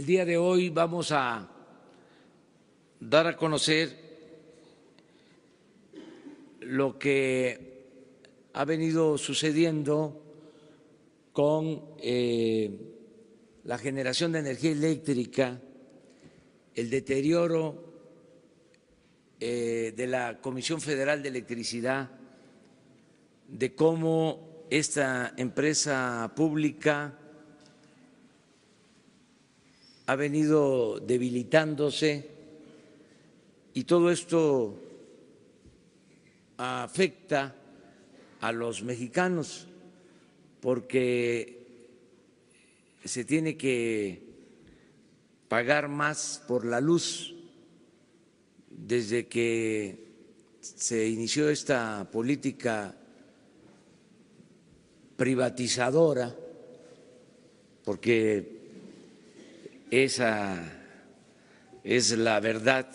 El día de hoy vamos a dar a conocer lo que ha venido sucediendo con la generación de energía eléctrica, el deterioro de la Comisión Federal de Electricidad, de cómo esta empresa pública ha venido debilitándose y todo esto afecta a los mexicanos porque se tiene que pagar más por la luz desde que se inició esta política privatizadora, porque esa es la verdad,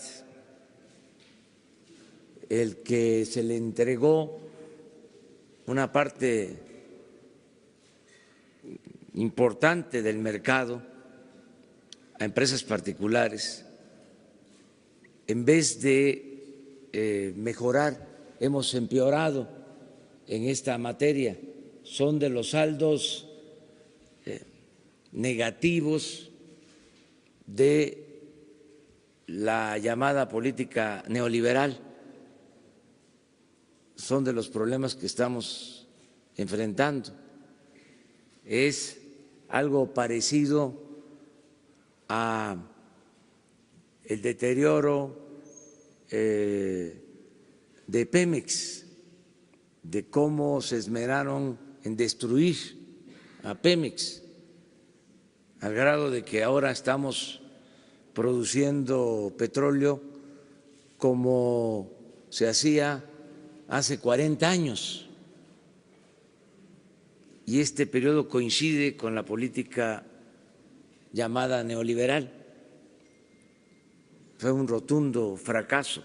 el que se le entregó una parte importante del mercado a empresas particulares, en vez de mejorar, hemos empeorado en esta materia. Son de los saldos negativos de la llamada política neoliberal, son de los problemas que estamos enfrentando. Es algo parecido a el deterioro de Pemex, de cómo se esmeraron en destruir a Pemex, al grado de que ahora estamos produciendo petróleo como se hacía hace 40 años. Y este periodo coincide con la política llamada neoliberal. Fue un rotundo fracaso.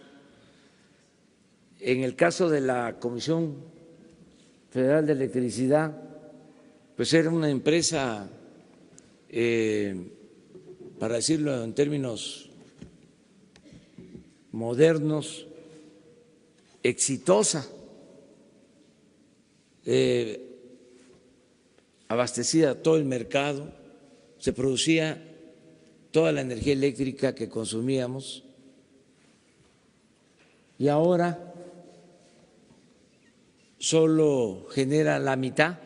En el caso de la Comisión Federal de Electricidad, pues era una empresa, para decirlo en términos modernos, exitosa, abastecía todo el mercado, se producía toda la energía eléctrica que consumíamos y ahora solo genera la mitad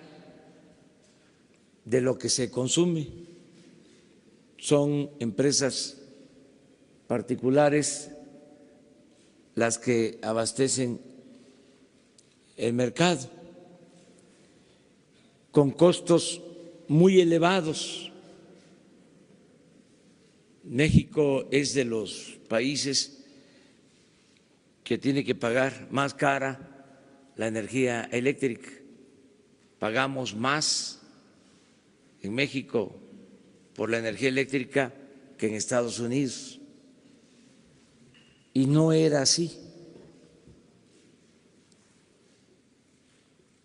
de lo que se consume. Son empresas particulares las que abastecen el mercado con costos muy elevados. México es de los países que tiene que pagar más cara la energía eléctrica. Pagamos más en México por la energía eléctrica que en Estados Unidos. Y no era así.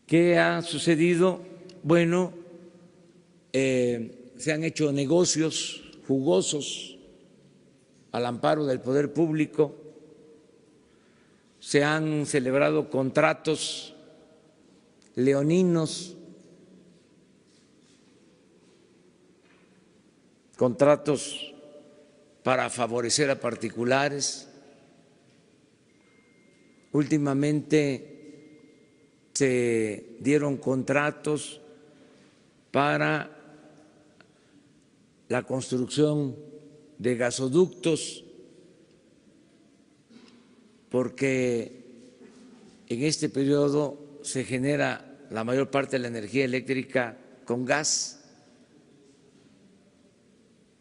¿Qué ha sucedido? Bueno, se han hecho negocios jugosos al amparo del poder público, se han celebrado contratos leoninos, contratos para favorecer a particulares. Últimamente se dieron contratos para la construcción de gasoductos, porque en este periodo se genera la mayor parte de la energía eléctrica con gas.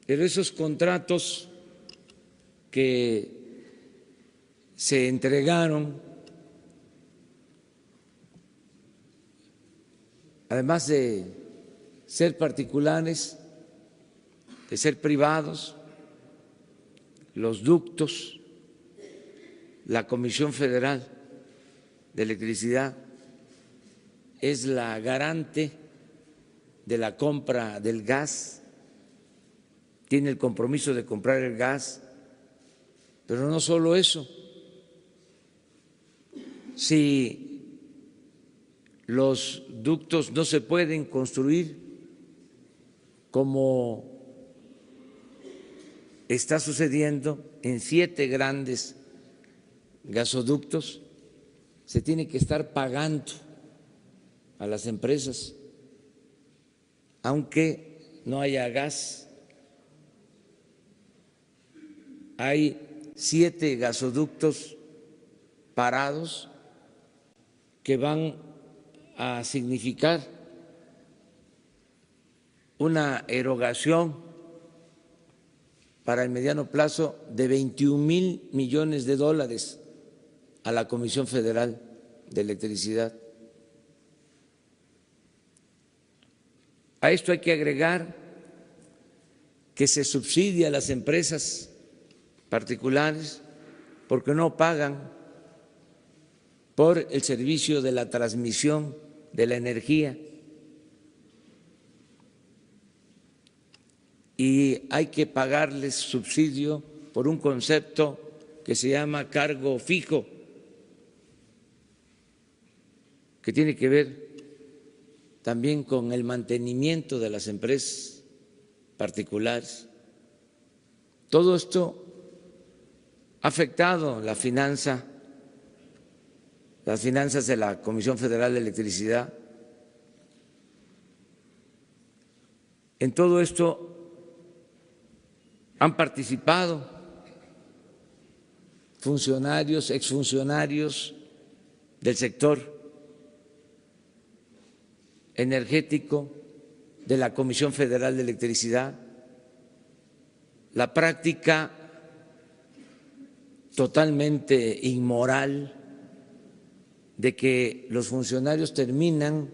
Pero esos contratos que se entregaron, además de ser particulares, de ser privados, los ductos, la Comisión Federal de Electricidad es la garante de la compra del gas tiene el compromiso de comprar el gas, pero no solo eso. Si los ductos no se pueden construir como está sucediendo en 7 grandes gasoductos, se tiene que estar pagando a las empresas, aunque no haya gas. Hay 7 gasoductos parados que van a significar una erogación para el mediano plazo de 21,000 millones de dólares a la Comisión Federal de Electricidad. A esto hay que agregar que se subsidia a las empresas particulares porque no pagan por el servicio de la transmisión de la energía, y hay que pagarles subsidio por un concepto que se llama cargo fijo, que tiene que ver también con el mantenimiento de las empresas particulares. Todo esto ha afectado las finanzas de la Comisión Federal de Electricidad. En todo esto han participado funcionarios, exfuncionarios del sector energético de la Comisión Federal de Electricidad. La práctica totalmente inmoral de que los funcionarios terminan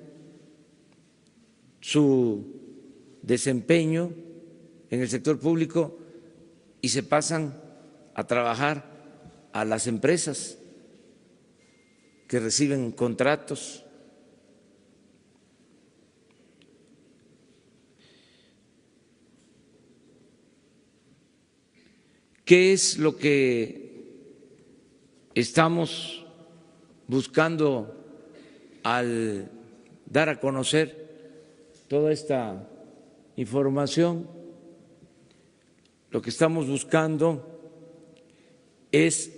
su desempeño en el sector público y se pasan a trabajar a las empresas que reciben contratos. ¿Qué es lo que estamos buscando al dar a conocer toda esta información? Lo que estamos buscando es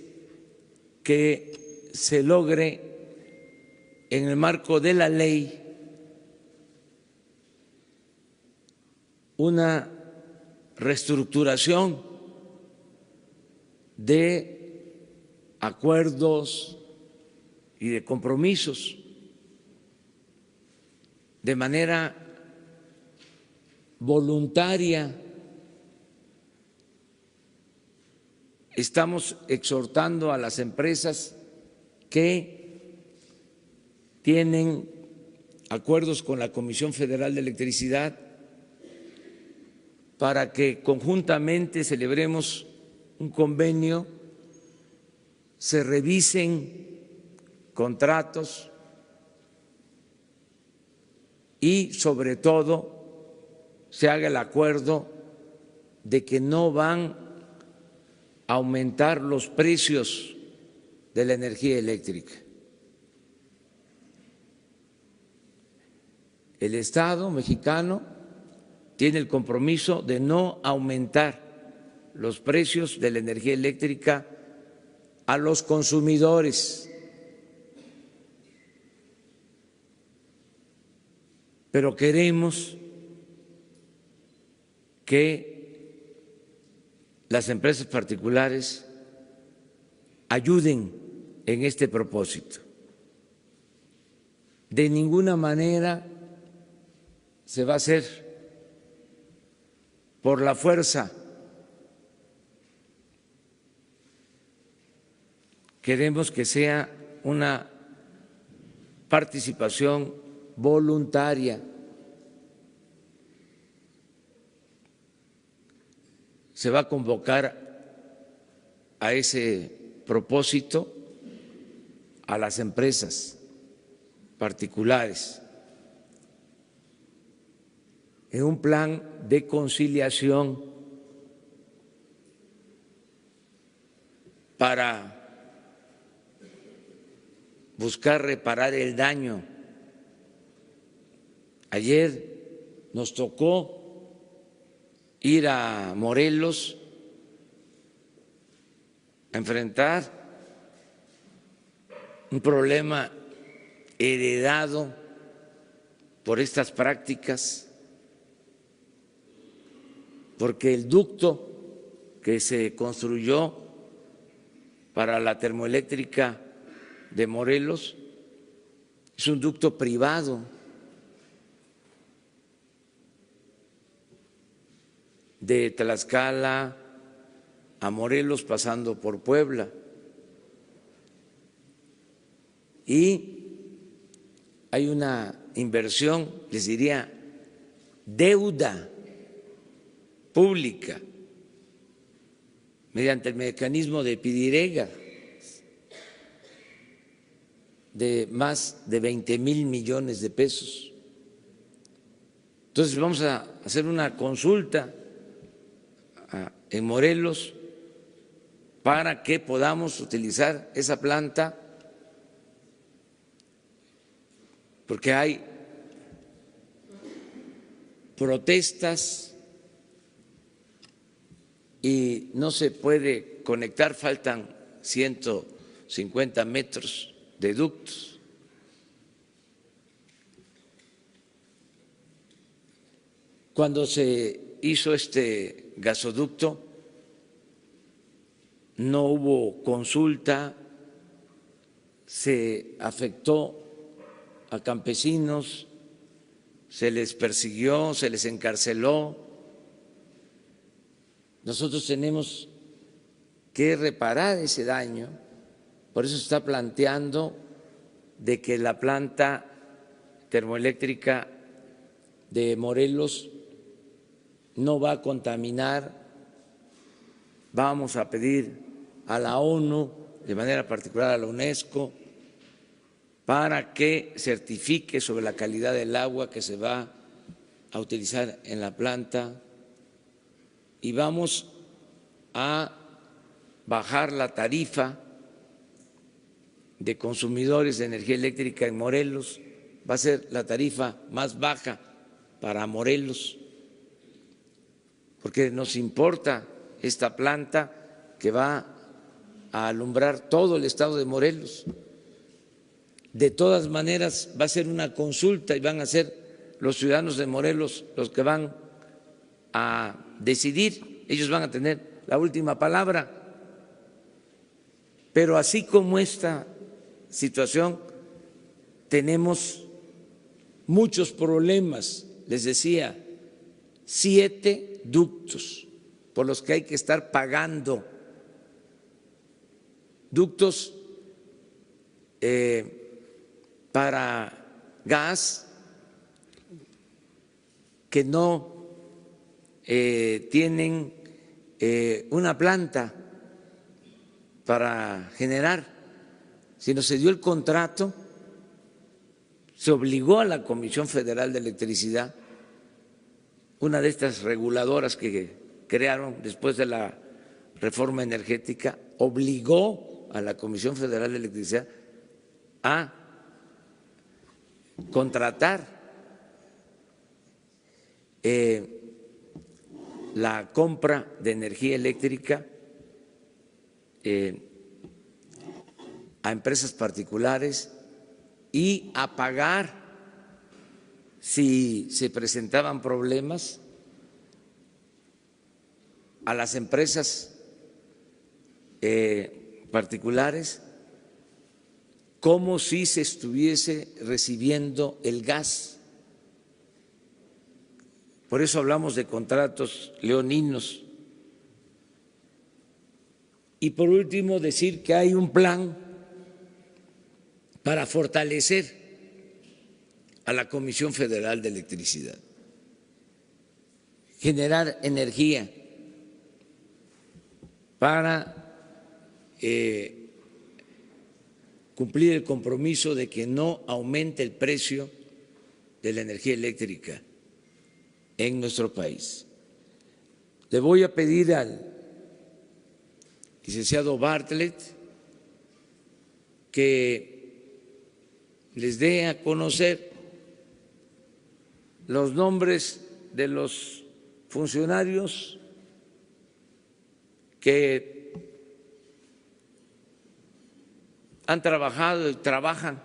que se logre en el marco de la ley una reestructuración de acuerdos y de compromisos de manera voluntaria. Estamos exhortando a las empresas que tienen acuerdos con la Comisión Federal de Electricidad para que conjuntamente celebremos un convenio, se revisen contratos y sobre todo se haga el acuerdo de que no van a aumentar los precios de la energía eléctrica. El Estado mexicano tiene el compromiso de no aumentar los precios de la energía eléctrica a los consumidores, pero queremos que las empresas particulares ayuden en este propósito. De ninguna manera se va a hacer por la fuerza. Queremos que sea una participación voluntaria. Se va a convocar a ese propósito a las empresas particulares en un plan de conciliación para buscar reparar el daño. Ayer nos tocó ir a Morelos a enfrentar un problema heredado por estas prácticas, porque el ducto que se construyó para la termoeléctrica de Morelos es un ducto privado de Tlaxcala a Morelos pasando por Puebla, y hay una inversión, les diría, deuda pública mediante el mecanismo de Pidirega de más de 20,000 millones de pesos. Entonces vamos a hacer una consulta en Morelos para que podamos utilizar esa planta, porque hay protestas y no se puede conectar, faltan 150 metros de ductos. Cuando se hizo este gasoducto no hubo consulta, se afectó a campesinos, se les persiguió, se les encarceló. Nosotros tenemos que reparar ese daño, por eso se está planteando de que la planta termoeléctrica de Morelos no va a contaminar. Vamos a pedir a la ONU, de manera particular a la UNESCO, para que certifique sobre la calidad del agua que se va a utilizar en la planta, y vamos a bajar la tarifa de consumidores de energía eléctrica en Morelos. Va a ser la tarifa más baja para Morelos, porque nos importa esta planta que va a alumbrar todo el estado de Morelos. De todas maneras va a ser una consulta y van a ser los ciudadanos de Morelos los que van a decidir, ellos van a tener la última palabra. Pero así como esta situación, tenemos muchos problemas. Les decía, 7 ductos por los que hay que estar pagando, ductos para gas que no tienen una planta para generar, sino se dio el contrato, se obligó a la Comisión Federal de Electricidad, una de estas reguladoras que crearon después de la reforma energética, obligó a la Comisión Federal de Electricidad a contratar la compra de energía eléctrica a empresas particulares y a pagar si se presentaban problemas a las empresas particulares, como si se estuviese recibiendo el gas. Por eso hablamos de contratos leoninos. Y por último, decir que hay un plan para fortalecer a la Comisión Federal de Electricidad, generar energía para cumplir el compromiso de que no aumente el precio de la energía eléctrica en nuestro país. Le voy a pedir al licenciado Bartlett, que les dé a conocer los nombres de los funcionarios que han trabajado y trabajan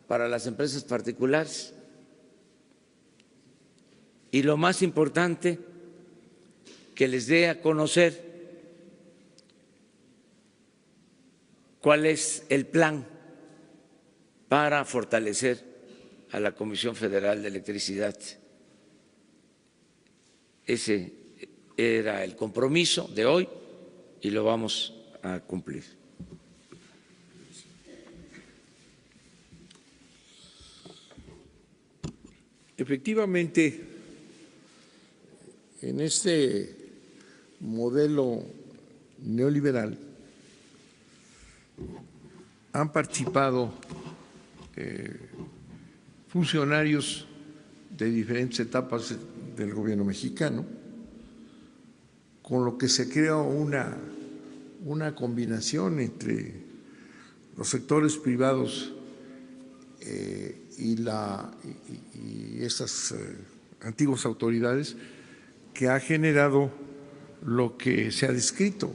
para las empresas particulares. Y lo más importante, que les dé a conocer cuál es el plan para fortalecer a la Comisión Federal de Electricidad. Ese era el compromiso de hoy y lo vamos a cumplir. Efectivamente, en este modelo neoliberal han participado funcionarios de diferentes etapas del gobierno mexicano, con lo que se crea una combinación entre los sectores privados y estas antiguas autoridades, que ha generado lo que se ha descrito,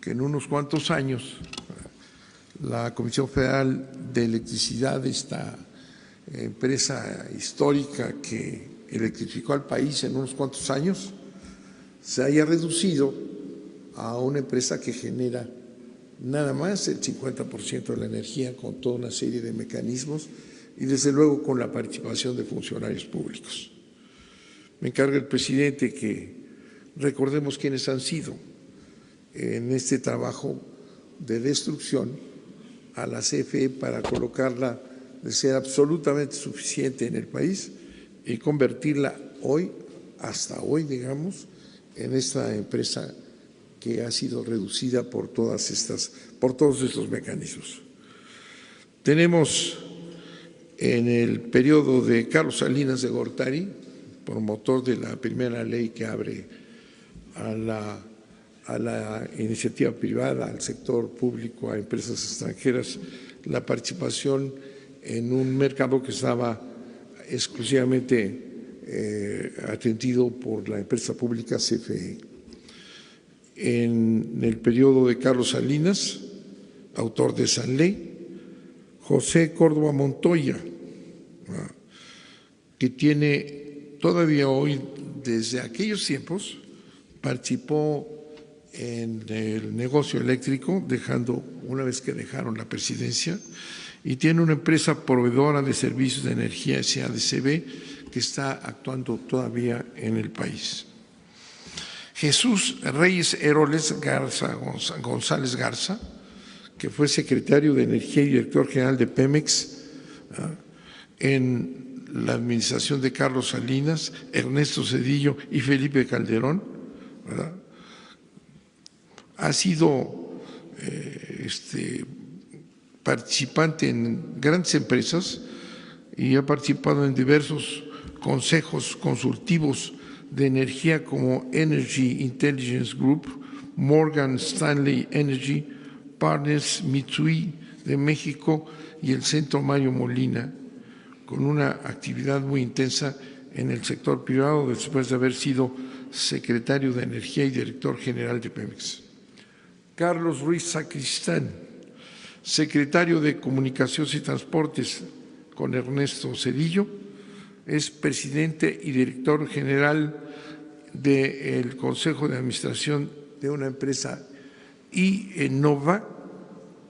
que en unos cuantos años la Comisión Federal de Electricidad, esta empresa histórica que electrificó al país en unos cuantos años, se haya reducido a una empresa que genera nada más el 50% de la energía, con toda una serie de mecanismos y desde luego con la participación de funcionarios públicos. Me encarga el presidente que recordemos quiénes han sido en este trabajo de destrucción a la CFE para colocarla de ser absolutamente suficiente en el país y convertirla hoy, hasta hoy, digamos, en esta empresa que ha sido reducida por todos estos mecanismos. Tenemos en el periodo de Carlos Salinas de Gortari, promotor de la primera ley que abre a la iniciativa privada, al sector público, a empresas extranjeras, la participación en un mercado que estaba exclusivamente atendido por la empresa pública CFE. En el periodo de Carlos Salinas, autor de esa ley, José Córdoba Montoya, que tiene todavía hoy, desde aquellos tiempos, participó en el negocio eléctrico, una vez que dejaron la presidencia, y tiene una empresa proveedora de servicios de energía SADCB que está actuando todavía en el país. Jesús Reyes Heroles González Garza, que fue secretario de Energía y director general de Pemex en la administración de Carlos Salinas, Ernesto Zedillo y Felipe Calderón, ¿verdad? Ha sido participante en grandes empresas y ha participado en diversos consejos consultivos de energía como Energy Intelligence Group, Morgan Stanley Energy Partners, Mitsui de México y el Centro Mario Molina, con una actividad muy intensa en el sector privado después de haber sido secretario de Energía y director general de Pemex. Carlos Ruiz Sacristán, secretario de Comunicaciones y Transportes con Ernesto Zedillo, es presidente y director general del Consejo de Administración de una empresa IEnova,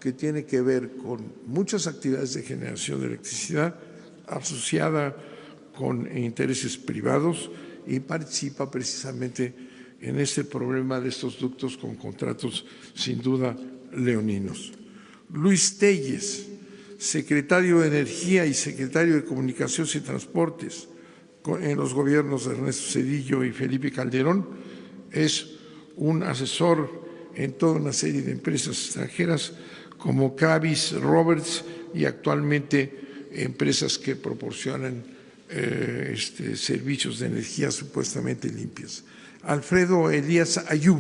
que tiene que ver con muchas actividades de generación de electricidad asociada con intereses privados y participa precisamente en este problema de estos ductos con contratos sin duda leoninos. Luis Telles, secretario de Energía y secretario de Comunicaciones y Transportes en los gobiernos de Ernesto Zedillo y Felipe Calderón, es un asesor en toda una serie de empresas extranjeras como Kravis Roberts y actualmente empresas que proporcionan servicios de energía supuestamente limpias. Alfredo Elías Ayub,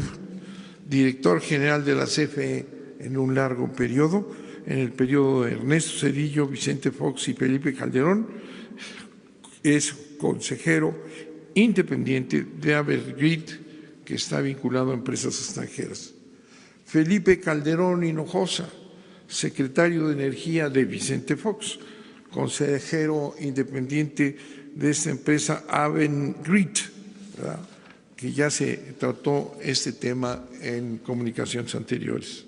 director general de la CFE en un largo periodo, en el periodo de Ernesto Zedillo, Vicente Fox y Felipe Calderón. Es consejero independiente de Evergrid, que está vinculado a empresas extranjeras. Felipe Calderón Hinojosa, secretario de Energía de Vicente Fox, consejero independiente de esta empresa Avangrid, que ya se trató este tema en comunicaciones anteriores.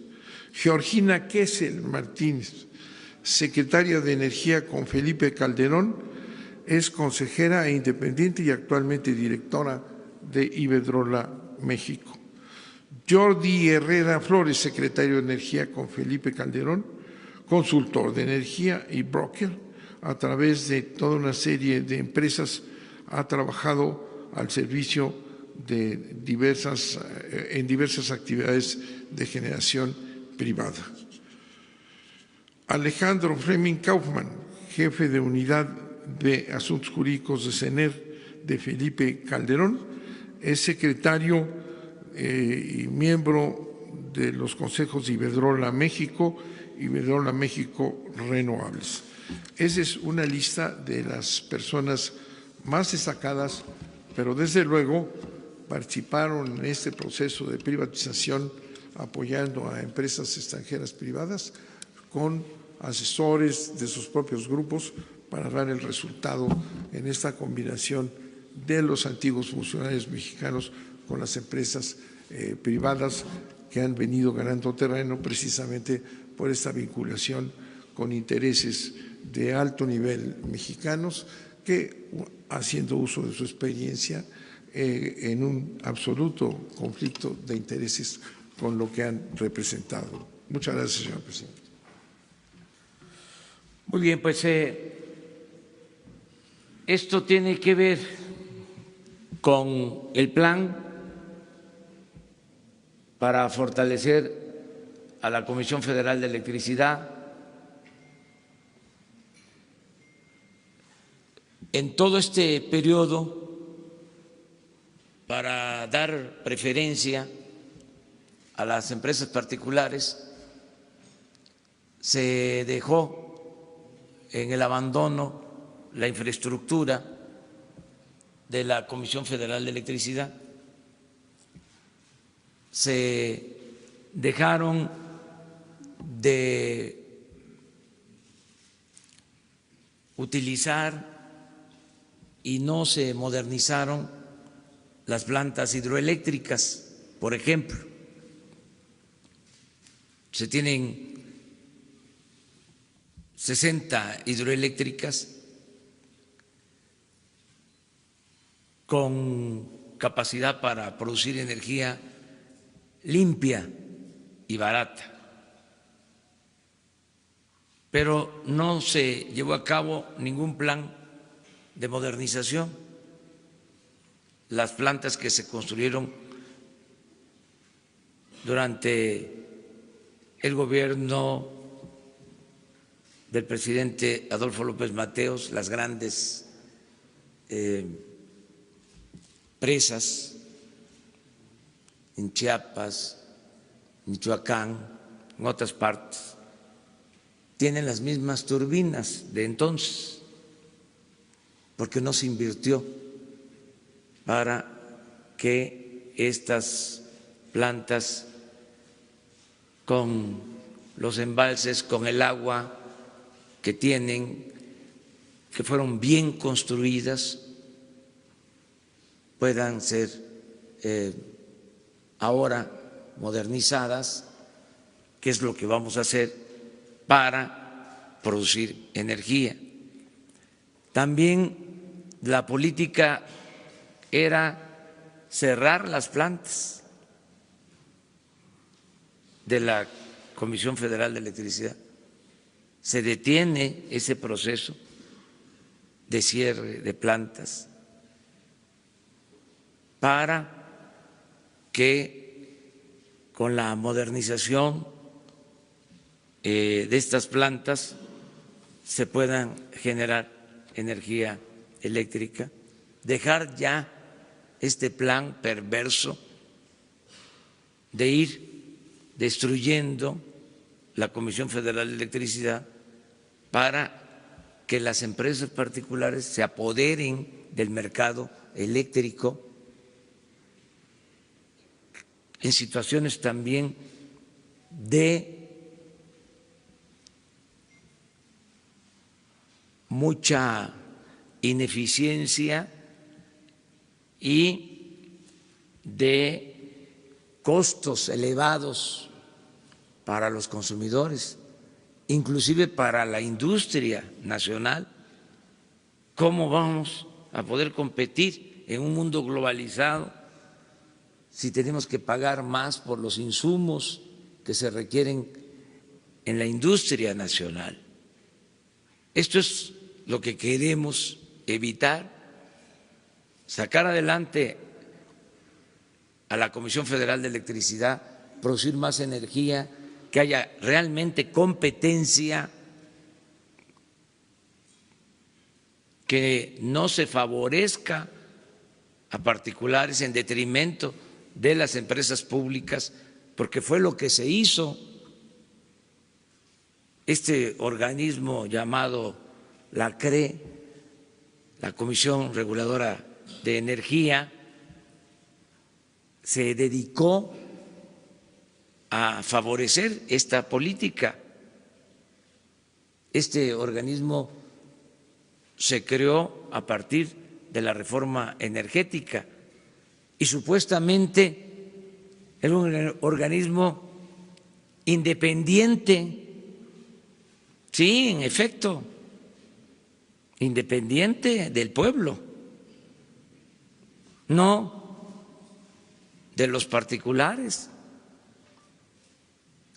Georgina Kessel Martínez, secretaria de Energía con Felipe Calderón, es consejera e independiente y actualmente directora de Iberdrola México. Jordi Herrera Flores, secretario de Energía con Felipe Calderón, consultor de energía y broker. A través de toda una serie de empresas ha trabajado al servicio de en diversas actividades de generación privada. Alejandro Fleming Kaufmann, jefe de unidad de Asuntos Jurídicos de CENER de Felipe Calderón, es secretario y miembro de los consejos de Iberdrola México y Iberdrola México Renovables. Esa es una lista de las personas más destacadas, pero desde luego participaron en este proceso de privatización apoyando a empresas extranjeras privadas con asesores de sus propios grupos para dar el resultado en esta combinación de los antiguos funcionarios mexicanos con las empresas privadas que han venido ganando terreno precisamente por esta vinculación con intereses de alto nivel mexicanos que, haciendo uso de su experiencia, en un absoluto conflicto de intereses con lo que han representado. Muchas gracias, señor presidente. Muy bien, pues esto tiene que ver con el plan para fortalecer a la Comisión Federal de Electricidad. En todo este periodo, para dar preferencia a las empresas particulares, se dejó en el abandono la infraestructura de la Comisión Federal de Electricidad, se dejaron de utilizar y no se modernizaron las plantas hidroeléctricas, por ejemplo. Se tienen 60 hidroeléctricas con capacidad para producir energía limpia y barata, pero no se llevó a cabo ningún plan de modernización. Las plantas que se construyeron durante el gobierno del presidente Adolfo López Mateos, las grandes presas en Chiapas, Michoacán, en otras partes, tienen las mismas turbinas de entonces, porque no se invirtió para que estas plantas con los embalses, con el agua que tienen, que fueron bien construidas, puedan ser ahora modernizadas, que es lo que vamos a hacer para producir energía. También la política era cerrar las plantas de la Comisión Federal de Electricidad. Se detiene ese proceso de cierre de plantas para que con la modernización de estas plantas se puedan generar energía eléctrica, dejar ya este plan perverso de ir destruyendo la Comisión Federal de Electricidad para que las empresas particulares se apoderen del mercado eléctrico en situaciones también de mucha ineficiencia y de costos elevados para los consumidores, inclusive para la industria nacional. ¿Cómo vamos a poder competir en un mundo globalizado si tenemos que pagar más por los insumos que se requieren en la industria nacional? Esto es lo que queremos evitar, sacar adelante a la Comisión Federal de Electricidad, producir más energía, que haya realmente competencia, que no se favorezca a particulares en detrimento de las empresas públicas, porque fue lo que se hizo. Este organismo llamado la CRE, la Comisión Reguladora de Energía, se dedicó a favorecer esta política. Este organismo se creó a partir de la reforma energética y supuestamente era un organismo independiente. Sí, en efecto, independiente del pueblo, no de los particulares.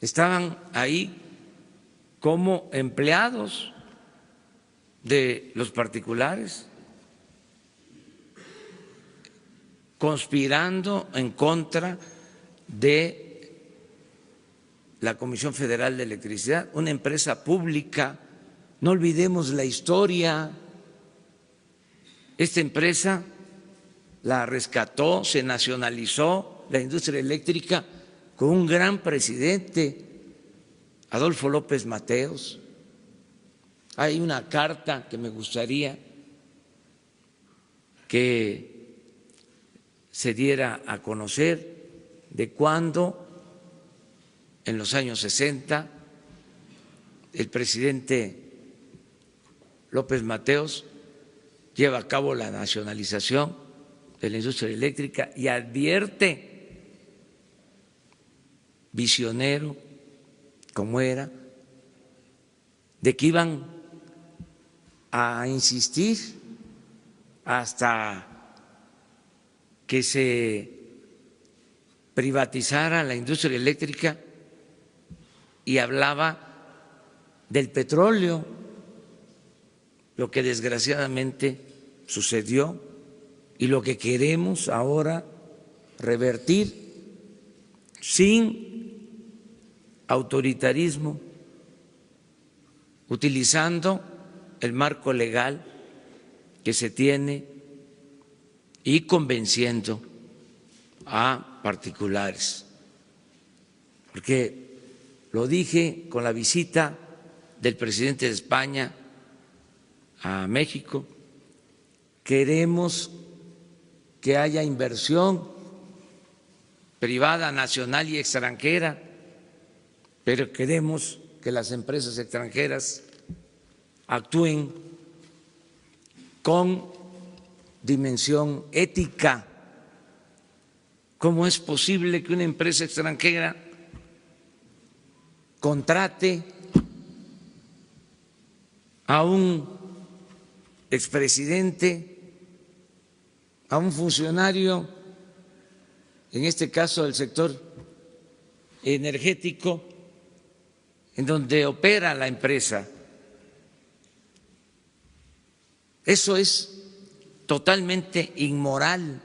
Estaban ahí como empleados de los particulares, conspirando en contra de la Comisión Federal de Electricidad, una empresa pública. No olvidemos la historia. Esta empresa la rescató, se nacionalizó la industria eléctrica con un gran presidente, Adolfo López Mateos. Hay una carta que me gustaría que se diera a conocer de cuando, en los años 60, el presidente López Mateos lleva a cabo la nacionalización de la industria eléctrica y advierte, visionario como era, de que iban a insistir hasta que se privatizara la industria eléctrica, y hablaba del petróleo, lo que desgraciadamente sucedió y lo que queremos ahora revertir sin autoritarismo, utilizando el marco legal que se tiene y convenciendo a particulares. Porque lo dije con la visita del presidente de España a México, queremos que haya inversión privada, nacional y extranjera, pero queremos que las empresas extranjeras actúen con dimensión ética. ¿Cómo es posible que una empresa extranjera contrate a un expresidente, a un funcionario, en este caso del sector energético, en donde opera la empresa? Eso es totalmente inmoral.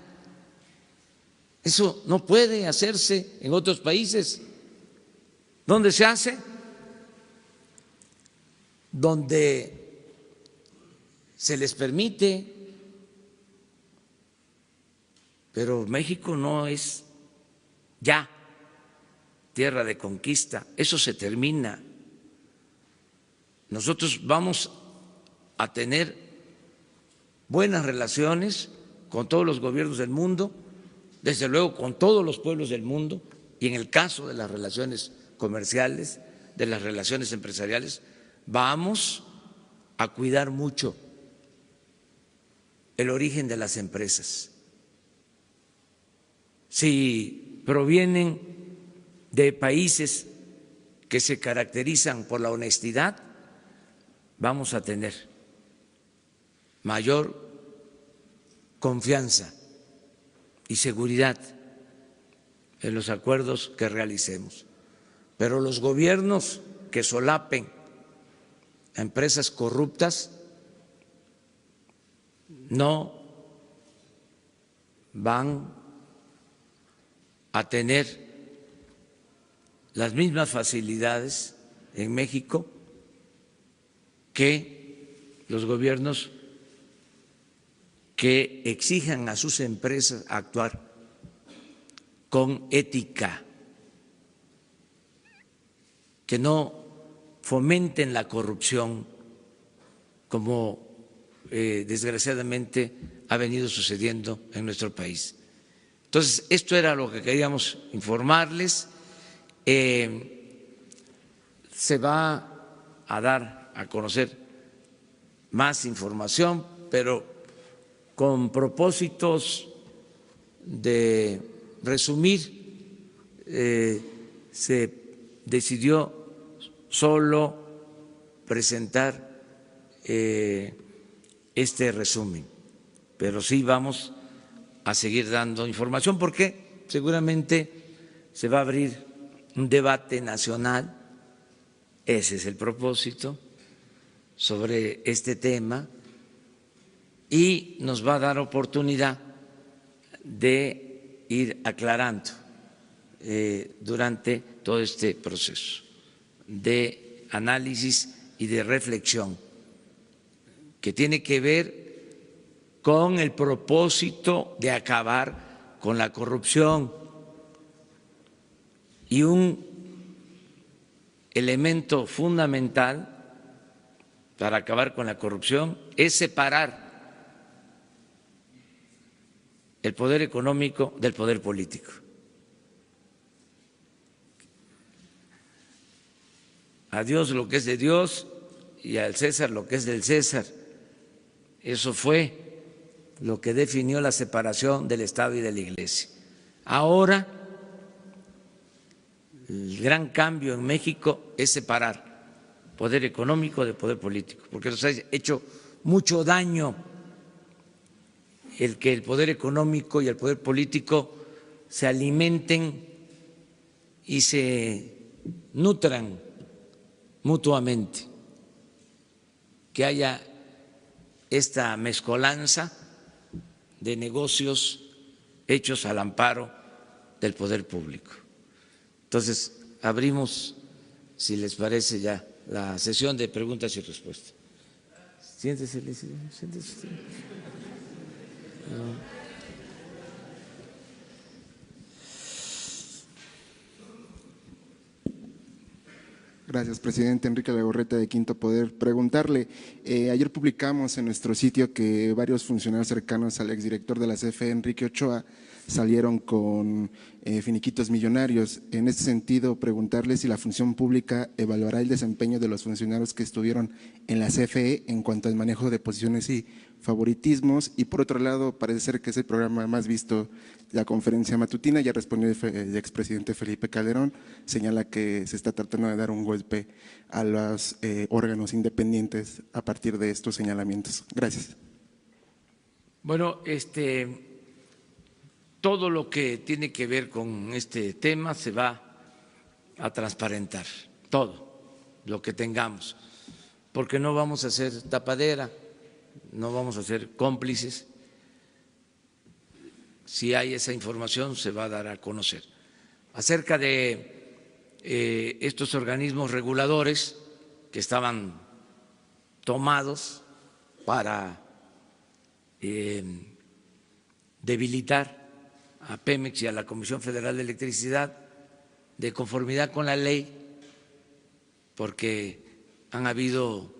Eso no puede hacerse en otros países. ¿Dónde se hace? Donde se les permite, pero México no es ya tierra de conquista. Eso se termina. Nosotros vamos a tener buenas relaciones con todos los gobiernos del mundo, desde luego con todos los pueblos del mundo, y en el caso de las relaciones comerciales, de las relaciones empresariales, vamos a cuidar mucho el origen de las empresas. Si provienen de países que se caracterizan por la honestidad, vamos a tener mayor confianza y seguridad en los acuerdos que realicemos. Pero los gobiernos que solapen a empresas corruptas no van a tener las mismas facilidades en México que los gobiernos que exijan a sus empresas actuar con ética, que no fomenten la corrupción como desgraciadamente ha venido sucediendo en nuestro país. Entonces, esto era lo que queríamos informarles. Se va a dar a conocer más información, pero con propósitos de resumir, se decidió solo presentar este resumen, pero sí vamos a seguir dando información porque seguramente se va a abrir un debate nacional, ese es el propósito, sobre este tema, y nos va a dar oportunidad de ir aclarando durante todo este proceso de análisis y de reflexión que tiene que ver con el propósito de acabar con la corrupción. Y un elemento fundamental para acabar con la corrupción es separar el poder económico del poder político. A Dios lo que es de Dios y al César lo que es del César. Eso fue lo que definió la separación del Estado y de la Iglesia. Ahora, el gran cambio en México es separar poder económico de poder político, porque nos ha hecho mucho daño el que el poder económico y el poder político se alimenten y se nutran mutuamente, que haya esta mezcolanza de negocios hechos al amparo del poder público. Entonces, abrimos, si les parece, ya la sesión de preguntas y respuestas. Siéntese, siéntese. Gracias, presidente. Enrique Legorreta, de Quinto Poder. Preguntarle, ayer publicamos en nuestro sitio que varios funcionarios cercanos al exdirector de la CFE, Enrique Ochoa, salieron con finiquitos millonarios. En este sentido, preguntarle si la función pública evaluará el desempeño de los funcionarios que estuvieron en la CFE en cuanto al manejo de posiciones y favoritismos. Y por otro lado, parece ser que es el programa más visto, la conferencia matutina. Ya respondió el expresidente Felipe Calderón, señala que se está tratando de dar un golpe a los órganos independientes a partir de estos señalamientos. Gracias. Bueno, todo lo que tiene que ver con este tema se va a transparentar, todo lo que tengamos, porque no vamos a ser tapadera, no vamos a ser cómplices. Si hay esa información, se va a dar a conocer. Acerca de estos organismos reguladores que estaban tomados para debilitar a Pemex y a la Comisión Federal de Electricidad, de conformidad con la ley, porque han habido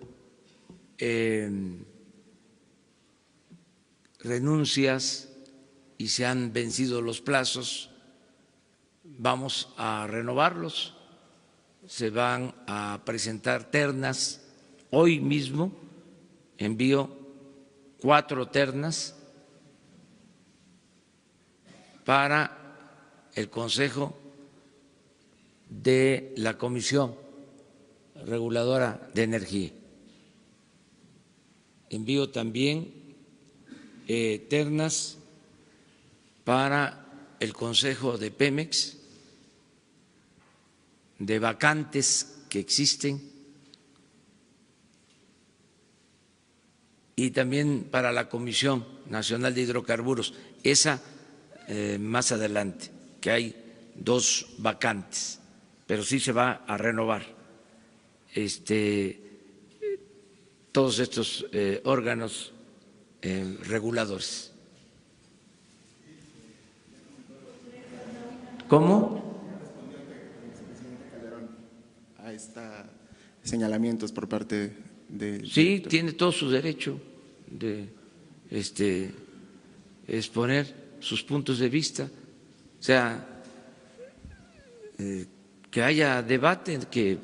renuncias y se han vencido los plazos, vamos a renovarlos, se van a presentar ternas. Hoy mismo envío 4 ternas para el Consejo de la Comisión Reguladora de Energía. Envío también ternas para el Consejo de Pemex, de vacantes que existen, y también para la Comisión Nacional de Hidrocarburos, esa más adelante, que hay 2 vacantes, pero sí se va a renovar todos estos órganos reguladores. ¿Cómo? A estos señalamientos por parte de… Sí, tiene todo su derecho de exponer sus puntos de vista, o sea, que haya debate, que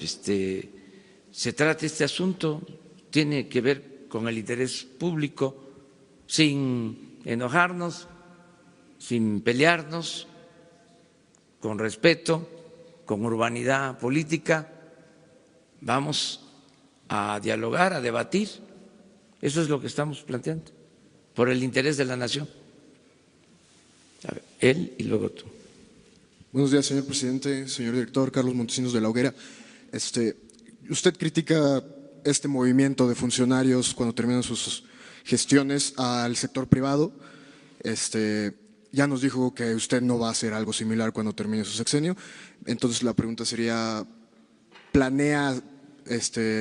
se trate este asunto, tiene que ver con el interés público, sin enojarnos, sin pelearnos, con respeto, con urbanidad política. Vamos a dialogar, a debatir. Eso es lo que estamos planteando, por el interés de la nación. A ver, él y luego tú. Buenos días, señor presidente, señor director, Carlos Montesinos de la Hoguera. Usted critica este movimiento de funcionarios cuando terminan sus gestiones al sector privado. Ya nos dijo que usted no va a hacer algo similar cuando termine su sexenio. Entonces la pregunta sería, ¿planea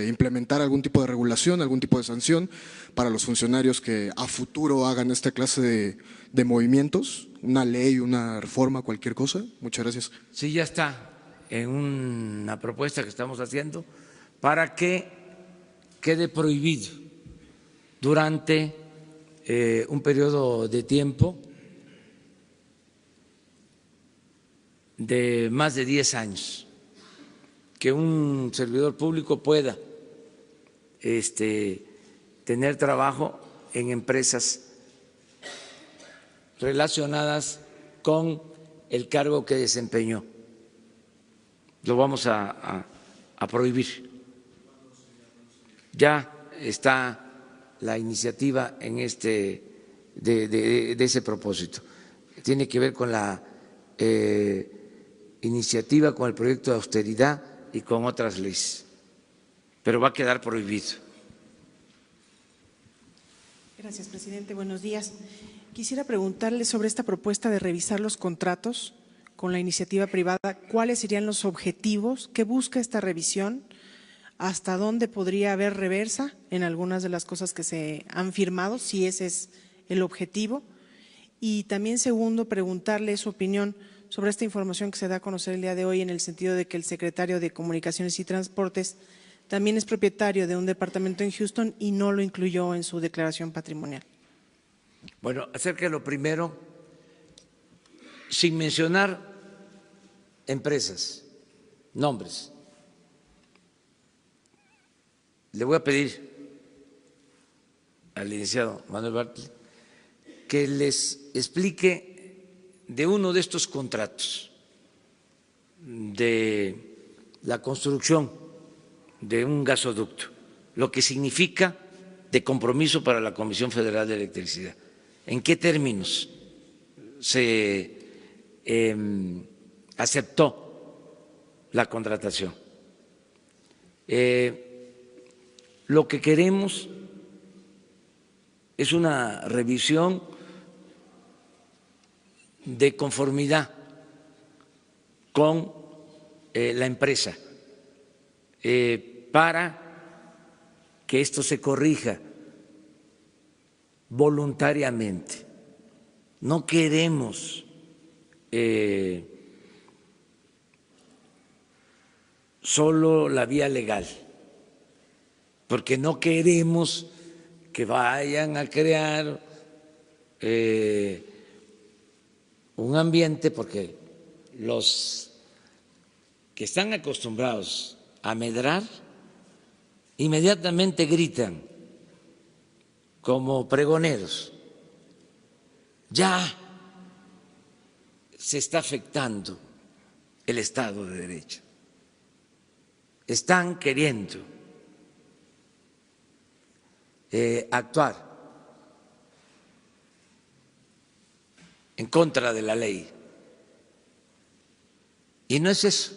implementar algún tipo de regulación, algún tipo de sanción para los funcionarios que a futuro hagan esta clase de movimientos? ¿Una ley, una reforma, cualquier cosa? Muchas gracias. Sí, ya está en una propuesta que estamos haciendo para que quede prohibido durante un periodo de tiempo de más de 10 años que un servidor público pueda tener trabajo en empresas relacionadas con el cargo que desempeñó. Lo vamos a prohibir. Ya está la iniciativa en de ese propósito. Tiene que ver con la iniciativa, con el proyecto de austeridad y con otras leyes, pero va a quedar prohibido. Gracias, presidente. Buenos días. Quisiera preguntarle sobre esta propuesta de revisar los contratos con la iniciativa privada. ¿Cuáles serían los objetivos? ¿Qué busca esta revisión? ¿Hasta dónde podría haber reversa en algunas de las cosas que se han firmado, si ese es el objetivo? Y también, segundo, preguntarle su opinión sobre esta información que se da a conocer el día de hoy, en el sentido de que el secretario de Comunicaciones y Transportes también es propietario de un departamento en Houston y no lo incluyó en su declaración patrimonial. Bueno, acerca de lo primero, sin mencionar empresas, nombres, le voy a pedir al licenciado Manuel Bartlett que les explique de uno de estos contratos de la construcción de un gasoducto, lo que significa de compromiso para la Comisión Federal de Electricidad. ¿En qué términos se aceptó la contratación? Lo que queremos es una revisión de conformidad con la empresa para que esto se corrija voluntariamente. No queremos solo la vía legal, porque no queremos que vayan a crear un ambiente, porque los que están acostumbrados a medrar inmediatamente gritan como pregoneros. Ya se está afectando el Estado de Derecho. Están queriendo actuar en contra de la ley. Y no es eso.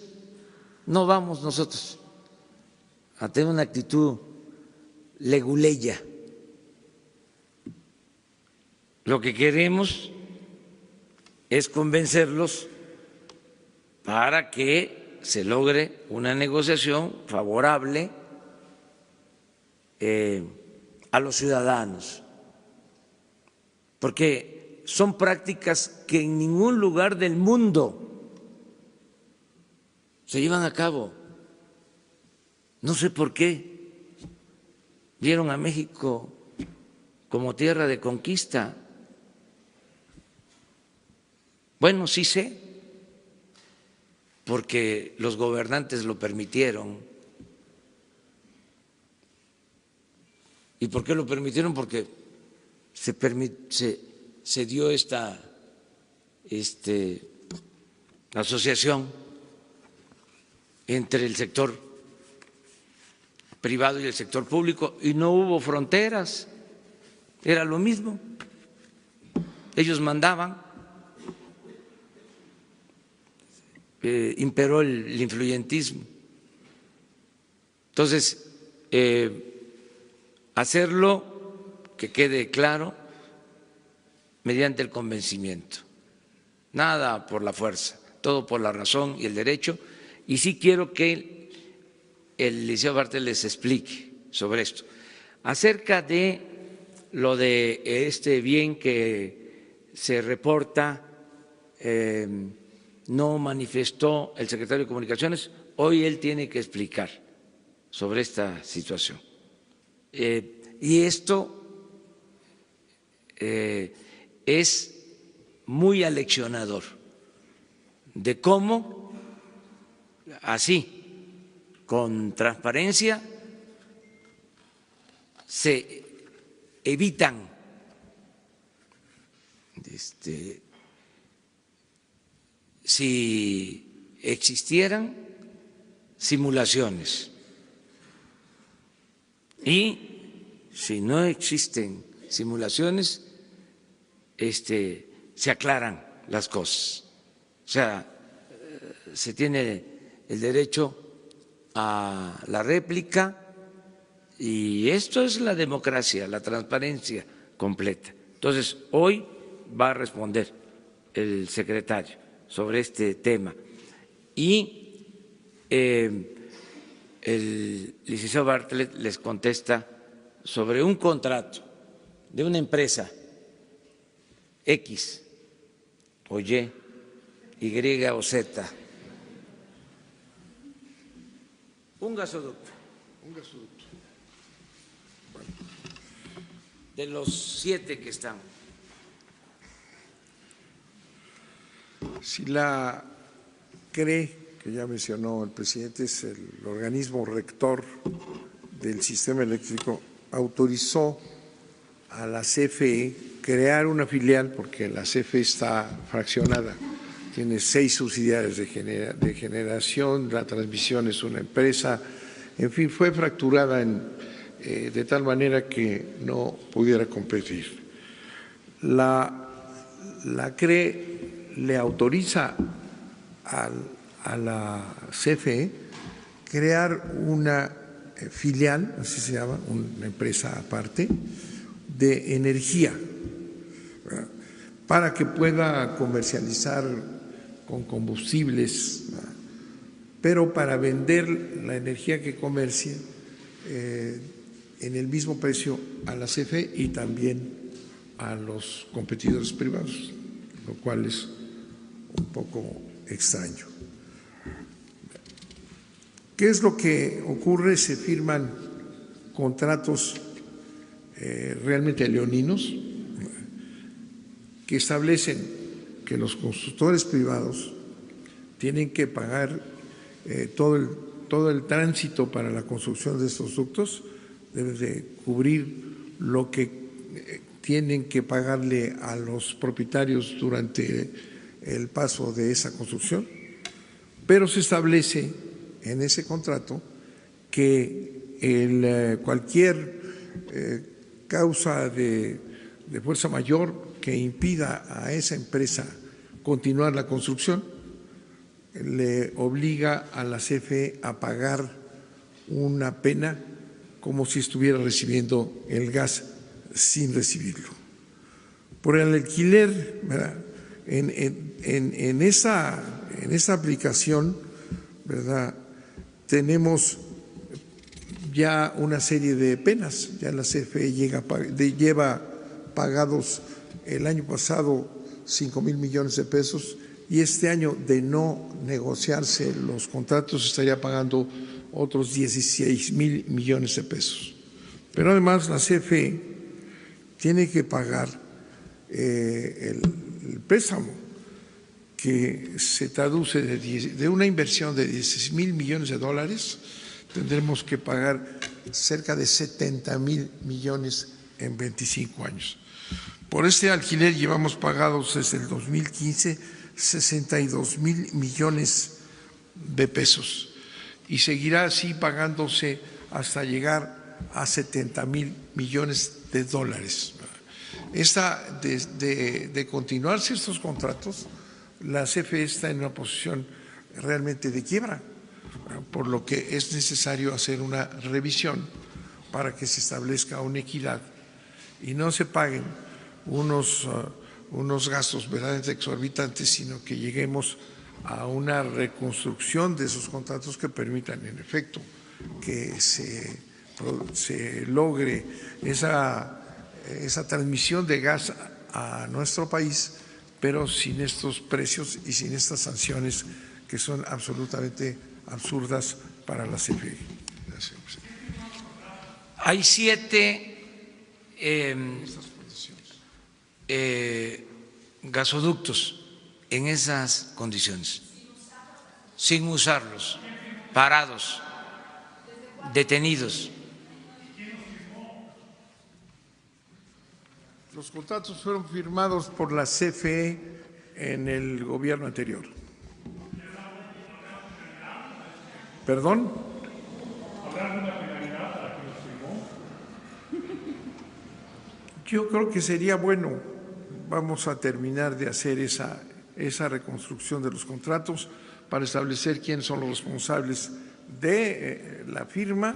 No vamos nosotros a tener una actitud leguleya. Lo que queremos es convencerlos para que se logre una negociación favorable a los ciudadanos, porque son prácticas que en ningún lugar del mundo se llevan a cabo. No sé por qué vieron a México como tierra de conquista. Bueno, sí sé, porque los gobernantes lo permitieron. ¿Y por qué lo permitieron? Porque se dio esta asociación entre el sector privado y el sector público y no hubo fronteras, era lo mismo, ellos mandaban, imperó el influyentismo. Entonces, hacerlo, que quede claro, mediante el convencimiento, nada por la fuerza, todo por la razón y el derecho. Y sí quiero que el licenciado Bartlett les explique sobre esto. Acerca de lo de este bien que se reporta, no manifestó el secretario de Comunicaciones, hoy él tiene que explicar sobre esta situación. Y esto es muy aleccionador de cómo, así, con transparencia, se evitan si existieran simulaciones y si no existen simulaciones, se aclaran las cosas. O sea, se tiene el derecho a la réplica y esto es la democracia, la transparencia completa. Entonces, hoy va a responder el secretario sobre este tema y el licenciado Bartlett les contesta sobre un contrato de una empresa X o Y, Y o Z, un gasoducto. Bueno, de los 7 que están. Si la CRE, que ya mencionó el presidente, es el organismo rector del sistema eléctrico, autorizó a la CFE crear una filial, porque la CFE está fraccionada, tiene 6 subsidiarias de generación, la transmisión es una empresa, en fin, fue fracturada de tal manera que no pudiera competir. La CRE le autoriza a la CFE crear una filial, así se llama, una empresa aparte, de energía, ¿verdad?, para que pueda comercializar con combustibles, ¿verdad?, pero para vender la energía que comercie en el mismo precio a la CFE y también a los competidores privados, lo cual es un poco extraño. ¿Qué es lo que ocurre? Se firman contratos realmente leoninos que establecen que los constructores privados tienen que pagar todo el tránsito para la construcción de estos ductos, deben de cubrir lo que tienen que pagarle a los propietarios durante el paso de esa construcción, pero se establece en ese contrato que cualquier causa de fuerza mayor que impida a esa empresa continuar la construcción le obliga a la CFE a pagar una pena como si estuviera recibiendo el gas sin recibirlo. Por el alquiler, ¿verdad? En esa aplicación, ¿verdad?, tenemos ya una serie de penas. Ya la CFE lleva pagados el año pasado 5,000 millones de pesos y este año, de no negociarse los contratos, estaría pagando otros 16,000 millones de pesos. Pero además la CFE tiene que pagar el préstamo, que se traduce de una inversión de 16,000 millones de dólares, tendremos que pagar cerca de 70,000 millones en 25 años. Por este alquiler llevamos pagados desde el 2015 62,000 millones de pesos y seguirá así pagándose hasta llegar a 70,000 millones de dólares. De continuarse estos contratos, la CFE está en una posición realmente de quiebra, por lo que es necesario hacer una revisión para que se establezca una equidad y no se paguen unos gastos verdaderamente exorbitantes, sino que lleguemos a una reconstrucción de esos contratos que permitan, en efecto, que se logre esa transmisión de gas a nuestro país, pero sin estos precios y sin estas sanciones que son absolutamente absurdas para la CFE. Hay 7 gasoductos en esas condiciones, sin usarlos, parados, detenidos. Los contratos fueron firmados por la CFE en el gobierno anterior. ¿Perdón? ¿Habrá alguna penalidad para que los firmó? Yo creo que sería bueno. Vamos a terminar de hacer esa reconstrucción de los contratos para establecer quiénes son los responsables de la firma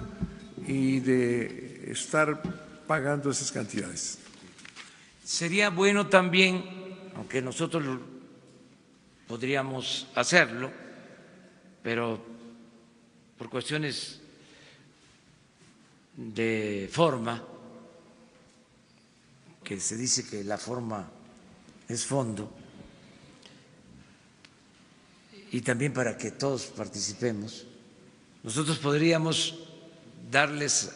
y de estar pagando esas cantidades. Sería bueno también, aunque nosotros podríamos hacerlo, pero por cuestiones de forma, que se dice que la forma es fondo, y también para que todos participemos, nosotros podríamos darles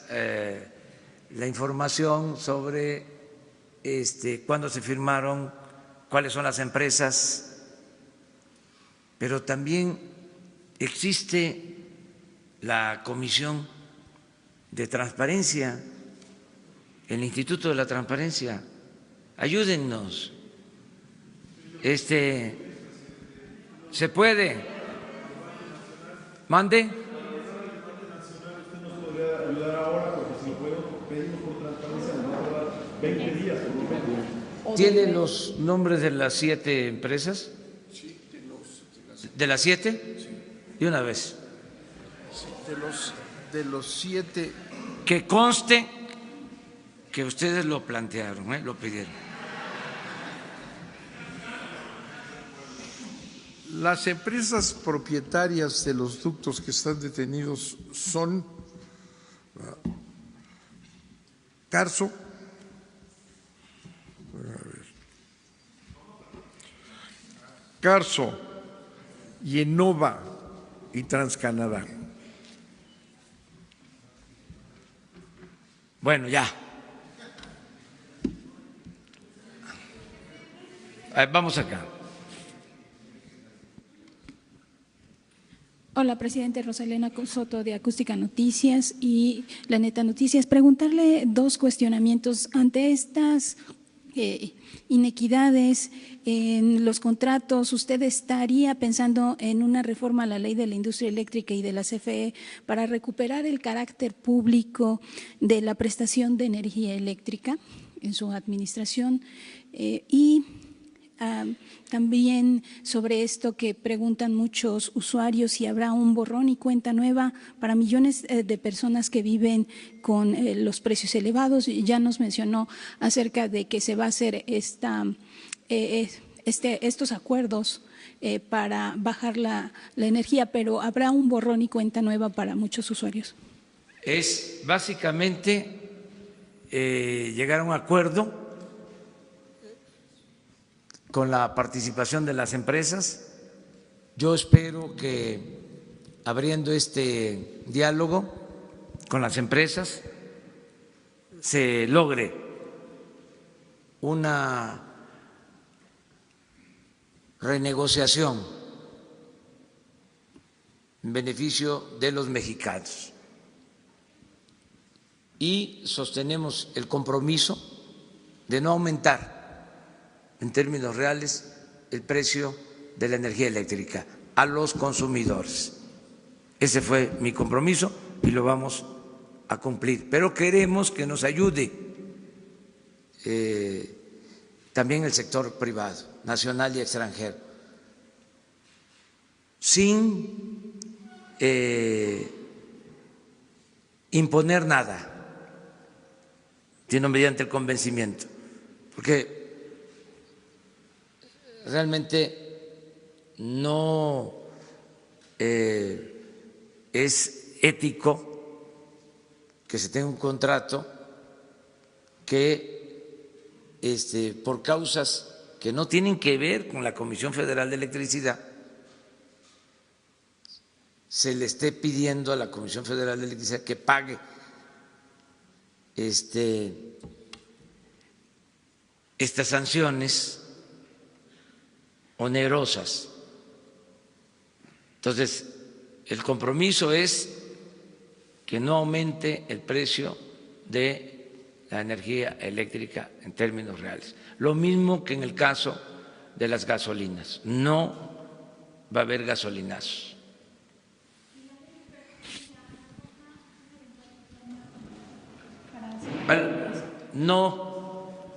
la información sobre cuándo se firmaron, cuáles son las empresas, pero también existe la Comisión de Transparencia, el Instituto de la Transparencia. Ayúdennos. ¿Se puede? ¿Mande? ¿Tiene los nombres de las 7 empresas? Sí, ¿De las 7? Sí. De una vez. De los 7. Que conste que ustedes lo plantearon, lo pidieron. Las empresas propietarias de los ductos que están detenidos son Carso, Yenova y TransCanadá. Bueno, ya. Vamos acá. Hola, presidente. Rosalena Soto de Acústica Noticias y La Neta Noticias. Preguntarle dos cuestionamientos ante estas inequidades en los contratos. ¿Usted estaría pensando en una reforma a la ley de la industria eléctrica y de la CFE para recuperar el carácter público de la prestación de energía eléctrica en su administración? También sobre esto que preguntan muchos usuarios, si habrá un borrón y cuenta nueva para millones de personas que viven con los precios elevados. Ya nos mencionó acerca de que se va a hacer estos acuerdos para bajar la energía, pero ¿habrá un borrón y cuenta nueva para muchos usuarios? Es básicamente llegar a un acuerdo con la participación de las empresas. Yo espero que abriendo este diálogo con las empresas se logre una renegociación en beneficio de los mexicanos. Y sostenemos el compromiso de no aumentar en términos reales el precio de la energía eléctrica a los consumidores. Ese fue mi compromiso y lo vamos a cumplir. Pero queremos que nos ayude también el sector privado, nacional y extranjero, sin imponer nada, sino mediante el convencimiento, porque realmente no es ético que se tenga un contrato que por causas que no tienen que ver con la Comisión Federal de Electricidad se le esté pidiendo a la Comisión Federal de Electricidad que pague estas sanciones onerosas. Entonces, el compromiso es que no aumente el precio de la energía eléctrica en términos reales. Lo mismo que en el caso de las gasolinas. No va a haber gasolinazos. No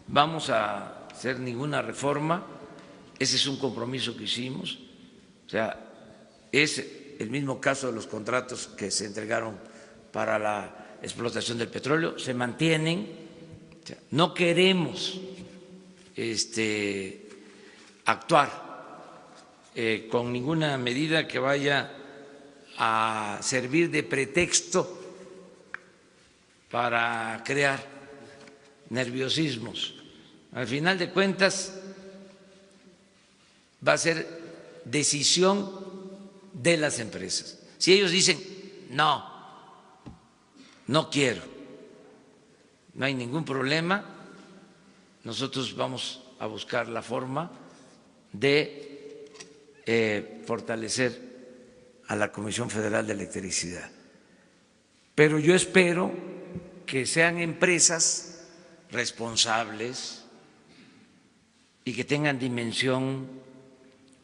vamos a hacer ninguna reforma. Ese es un compromiso que hicimos, o sea, es el mismo caso de los contratos que se entregaron para la explotación del petróleo, se mantienen. O sea, no queremos actuar con ninguna medida que vaya a servir de pretexto para crear nerviosismos. Al final de cuentas, va a ser decisión de las empresas. Si ellos dicen, no quiero, no hay ningún problema, nosotros vamos a buscar la forma de fortalecer a la Comisión Federal de Electricidad. Pero yo espero que sean empresas responsables y que tengan dimensión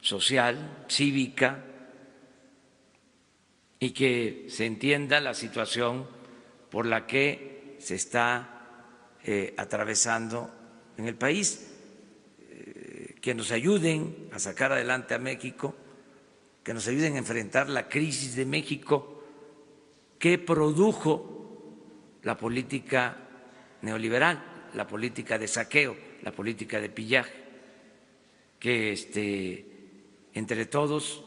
social, cívica, y que se entienda la situación por la que se está atravesando en el país, que nos ayuden a sacar adelante a México, que nos ayuden a enfrentar la crisis de México que produjo la política neoliberal, la política de saqueo, la política de pillaje, que entre todos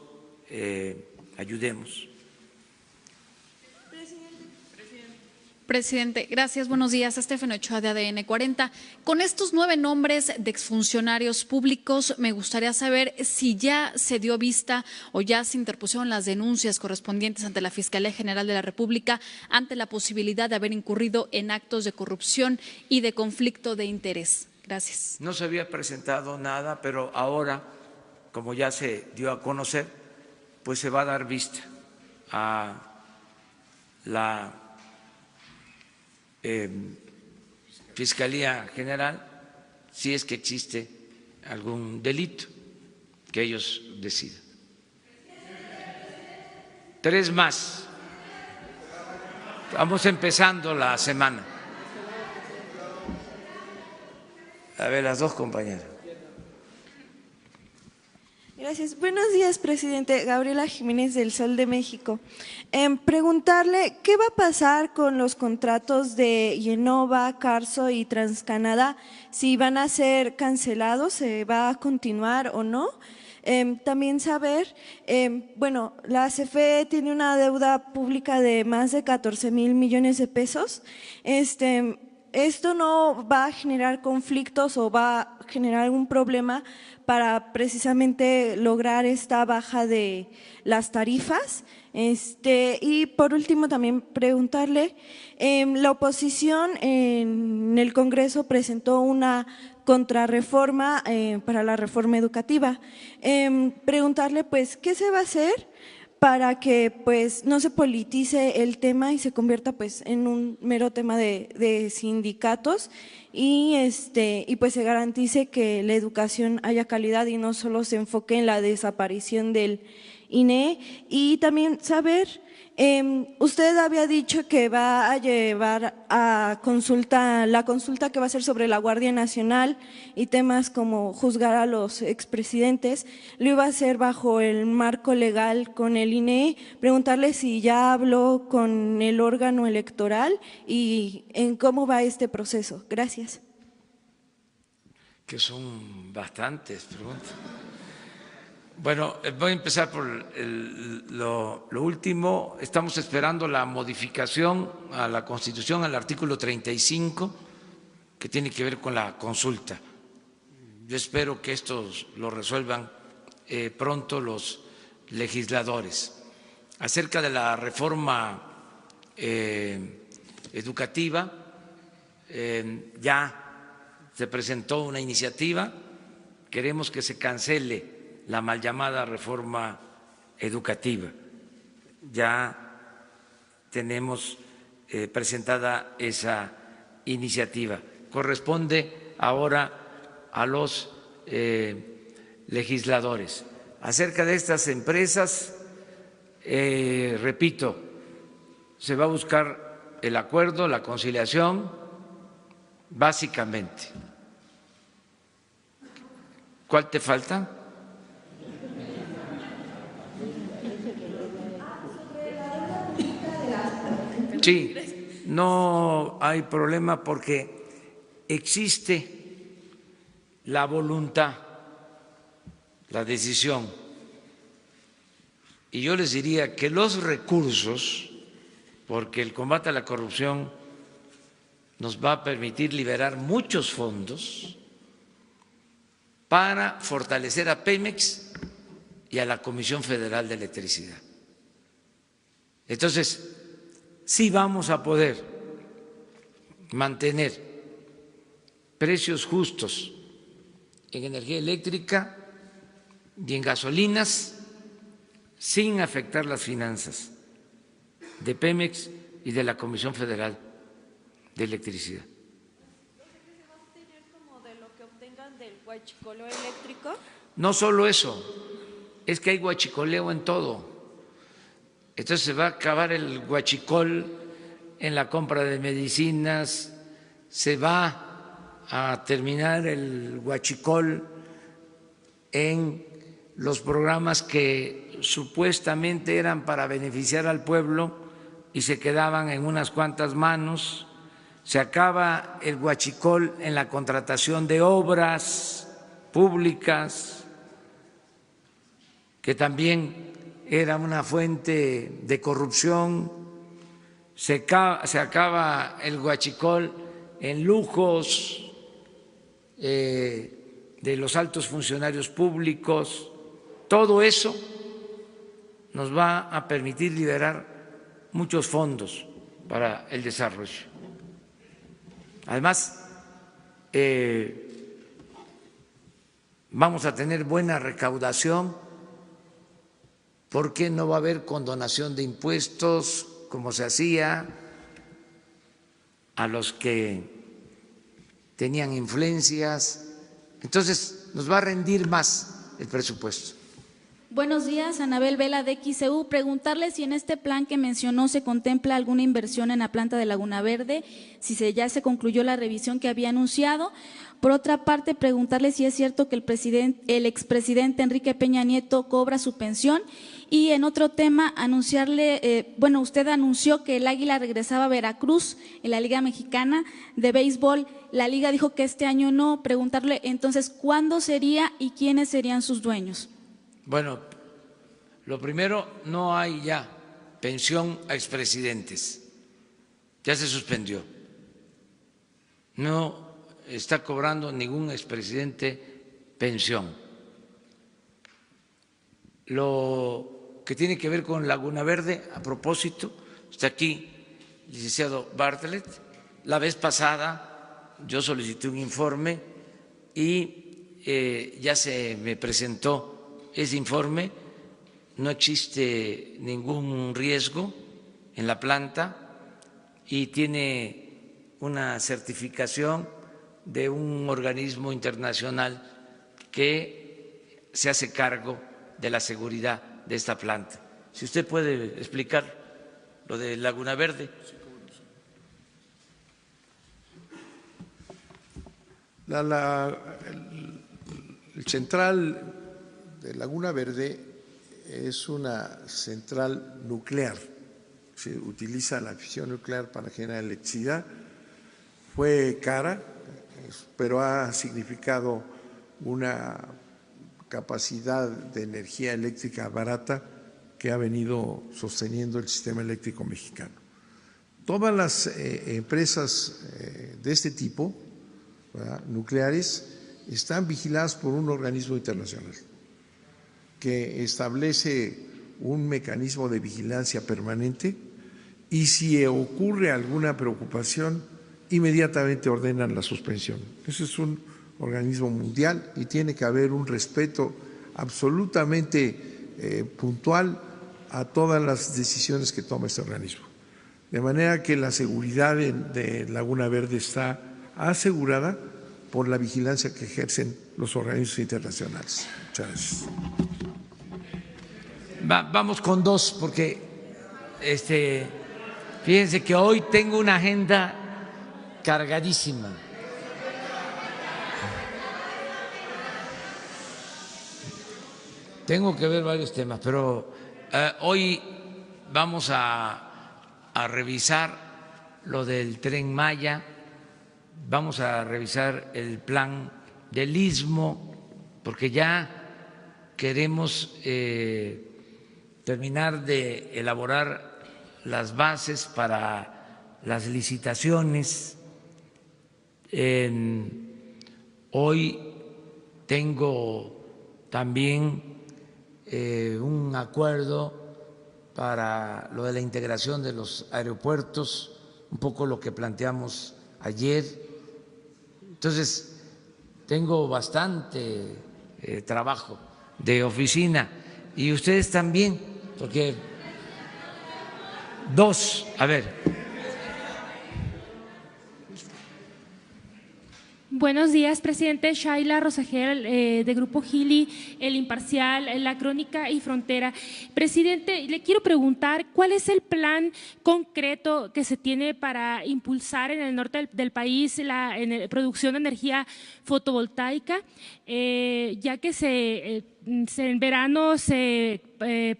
ayudemos. Presidente, gracias. Buenos días. Estefano Ochoa de ADN 40. Con estos 9 nombres de exfuncionarios públicos, me gustaría saber si ya se dio vista o ya se interpusieron las denuncias correspondientes ante la Fiscalía General de la República ante la posibilidad de haber incurrido en actos de corrupción y de conflicto de interés. Gracias. No se había presentado nada, pero ahora, como ya se dio a conocer, pues se va a dar vista a la Fiscalía General si es que existe algún delito que ellos decidan. 3 más. Vamos empezando la semana. A ver, las 2 compañeras. Gracias. Buenos días, presidente. Gabriela Jiménez del Sol de México. Preguntarle qué va a pasar con los contratos de Yenova, Carso y TransCanadá, si van a ser cancelados, se va a continuar o no. También saber, bueno, la CFE tiene una deuda pública de más de 14,000 millones de pesos. ¿Esto no va a generar conflictos o va a generar algún problema para precisamente lograr esta baja de las tarifas? Y por último también preguntarle, la oposición en el Congreso presentó una contrarreforma para la reforma educativa. Preguntarle pues, ¿qué se va a hacer para que pues no se politice el tema y se convierta pues en un mero tema de sindicatos y pues se garantice que la educación haya calidad y no solo se enfoque en la desaparición del INE? Y también saber, usted había dicho que va a llevar a consulta, la consulta que va a ser sobre la Guardia Nacional y temas como juzgar a los expresidentes, lo iba a hacer bajo el marco legal con el INE. Preguntarle si ya habló con el órgano electoral y en cómo va este proceso. Gracias. Que son bastantes preguntas. Bueno, voy a empezar por lo último. Estamos esperando la modificación a la Constitución, al artículo 35, que tiene que ver con la consulta. Yo espero que esto lo resuelvan pronto los legisladores. Acerca de la reforma educativa, ya se presentó una iniciativa, queremos que se cancele la mal llamada reforma educativa. Ya tenemos presentada esa iniciativa. Corresponde ahora a los legisladores. Acerca de estas empresas, repito, se va a buscar el acuerdo, la conciliación, básicamente. ¿Cuál te falta? Sí, no hay problema porque existe la voluntad, la decisión. Y yo les diría que los recursos, porque el combate a la corrupción nos va a permitir liberar muchos fondos para fortalecer a Pemex y a la Comisión Federal de Electricidad. Entonces, sí vamos a poder mantener precios justos en energía eléctrica y en gasolinas sin afectar las finanzas de Pemex y de la Comisión Federal de Electricidad. ¿Se va a obtener como de lo que obtengan del huachicoleo eléctrico? No solo eso, es que hay huachicoleo en todo. Entonces se va a acabar el huachicol en la compra de medicinas, se va a terminar el huachicol en los programas que supuestamente eran para beneficiar al pueblo y se quedaban en unas cuantas manos. Se acaba el huachicol en la contratación de obras públicas, que también era una fuente de corrupción. se acaba el huachicol en lujos de los altos funcionarios públicos. Todo eso nos va a permitir liberar muchos fondos para el desarrollo. Además, vamos a tener buena recaudación porque no va a haber condonación de impuestos como se hacía a los que tenían influencias. Entonces, nos va a rendir más el presupuesto. Buenos días, Anabel Vela de XEU. Preguntarle si en este plan que mencionó se contempla alguna inversión en la planta de Laguna Verde, si ya se concluyó la revisión que había anunciado. Por otra parte, preguntarle si es cierto que el expresidente Enrique Peña Nieto cobra su pensión. Y en otro tema, anunciarle, usted anunció que el Águila regresaba a Veracruz en la Liga Mexicana de Béisbol. La Liga dijo que este año no. Preguntarle entonces, ¿cuándo sería y quiénes serían sus dueños? Bueno, lo primero, no hay ya pensión a expresidentes, ya se suspendió. No está cobrando ningún expresidente pensión. Lo que tiene que ver con Laguna Verde, a propósito, está aquí el licenciado Bartlett. La vez pasada yo solicité un informe y ya se me presentó ese informe. No existe ningún riesgo en la planta y tiene una certificación de un organismo internacional que se hace cargo de la seguridad de esta planta. Si usted puede explicar lo de Laguna Verde. El central de Laguna Verde es una central nuclear, se utiliza la fisión nuclear para generar electricidad. Fue cara, pero ha significado una capacidad de energía eléctrica barata que ha venido sosteniendo el sistema eléctrico mexicano. Todas las empresas de este tipo, ¿verdad?, nucleares, están vigiladas por un organismo internacional que establece un mecanismo de vigilancia permanente y si ocurre alguna preocupación, inmediatamente ordenan la suspensión. Ese es un organismo mundial y tiene que haber un respeto absolutamente puntual a todas las decisiones que toma este organismo. De manera que la seguridad de Laguna Verde está asegurada por la vigilancia que ejercen los organismos internacionales. Muchas gracias. Vamos con dos, porque fíjense que hoy tengo una agenda cargadísima. Tengo que ver varios temas, pero hoy vamos a revisar lo del Tren Maya, vamos a revisar el plan del Istmo, porque ya queremos terminar de elaborar las bases para las licitaciones. Hoy tengo también un acuerdo para lo de la integración de los aeropuertos, un poco lo que planteamos ayer. Entonces, tengo bastante trabajo de oficina y ustedes también, porque a ver. Buenos días, presidente. Shaila Rosagel, de Grupo Gili, El Imparcial, La Crónica y Frontera. Presidente, le quiero preguntar cuál es el plan concreto que se tiene para impulsar en el norte del país la producción de energía fotovoltaica, ya que en verano se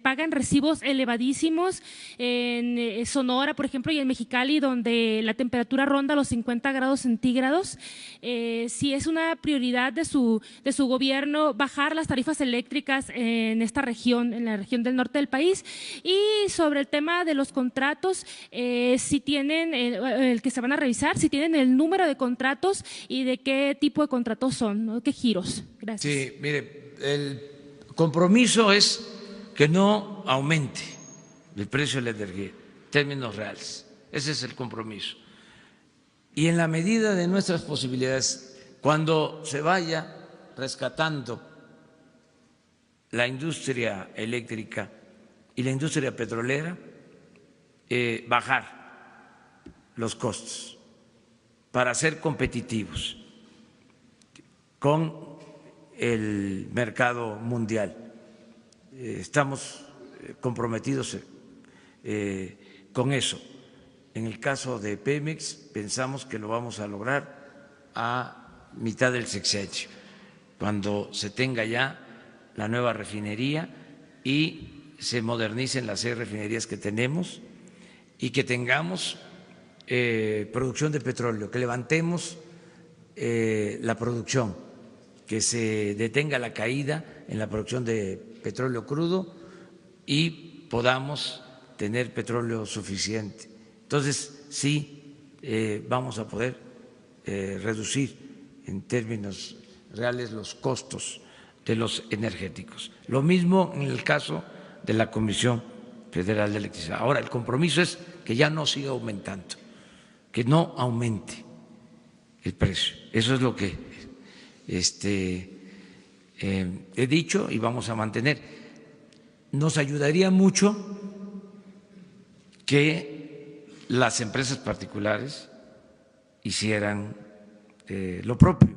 pagan recibos elevadísimos en Sonora, por ejemplo, y en Mexicali, donde la temperatura ronda los 50 grados centígrados. Si es una prioridad de su gobierno bajar las tarifas eléctricas en esta región, en la región del norte del país. Y sobre el tema de los contratos, si tienen el que se van a revisar, si tienen el número de contratos y de qué tipo de contratos son, ¿no? ¿Qué giros? Gracias. Sí, mire, el compromiso es que no aumente el precio de la energía en términos reales. Ese es el compromiso. Y en la medida de nuestras posibilidades, cuando se vaya rescatando la industria eléctrica y la industria petrolera, bajar los costos para ser competitivos con el mercado mundial. Estamos comprometidos con eso. En el caso de Pemex, pensamos que lo vamos a lograr a mitad del sexenio, cuando se tenga ya la nueva refinería y se modernicen las 6 refinerías que tenemos y que tengamos producción de petróleo, que levantemos la producción, que se detenga la caída en la producción de petróleo crudo y podamos tener petróleo suficiente. Entonces, sí, vamos a poder reducir en términos reales los costos de los energéticos. Lo mismo en el caso de la Comisión Federal de Electricidad. Ahora, el compromiso es que ya no siga aumentando, que no aumente el precio. Eso es lo que he dicho y vamos a mantener. Nos ayudaría mucho que las empresas particulares hicieran lo propio,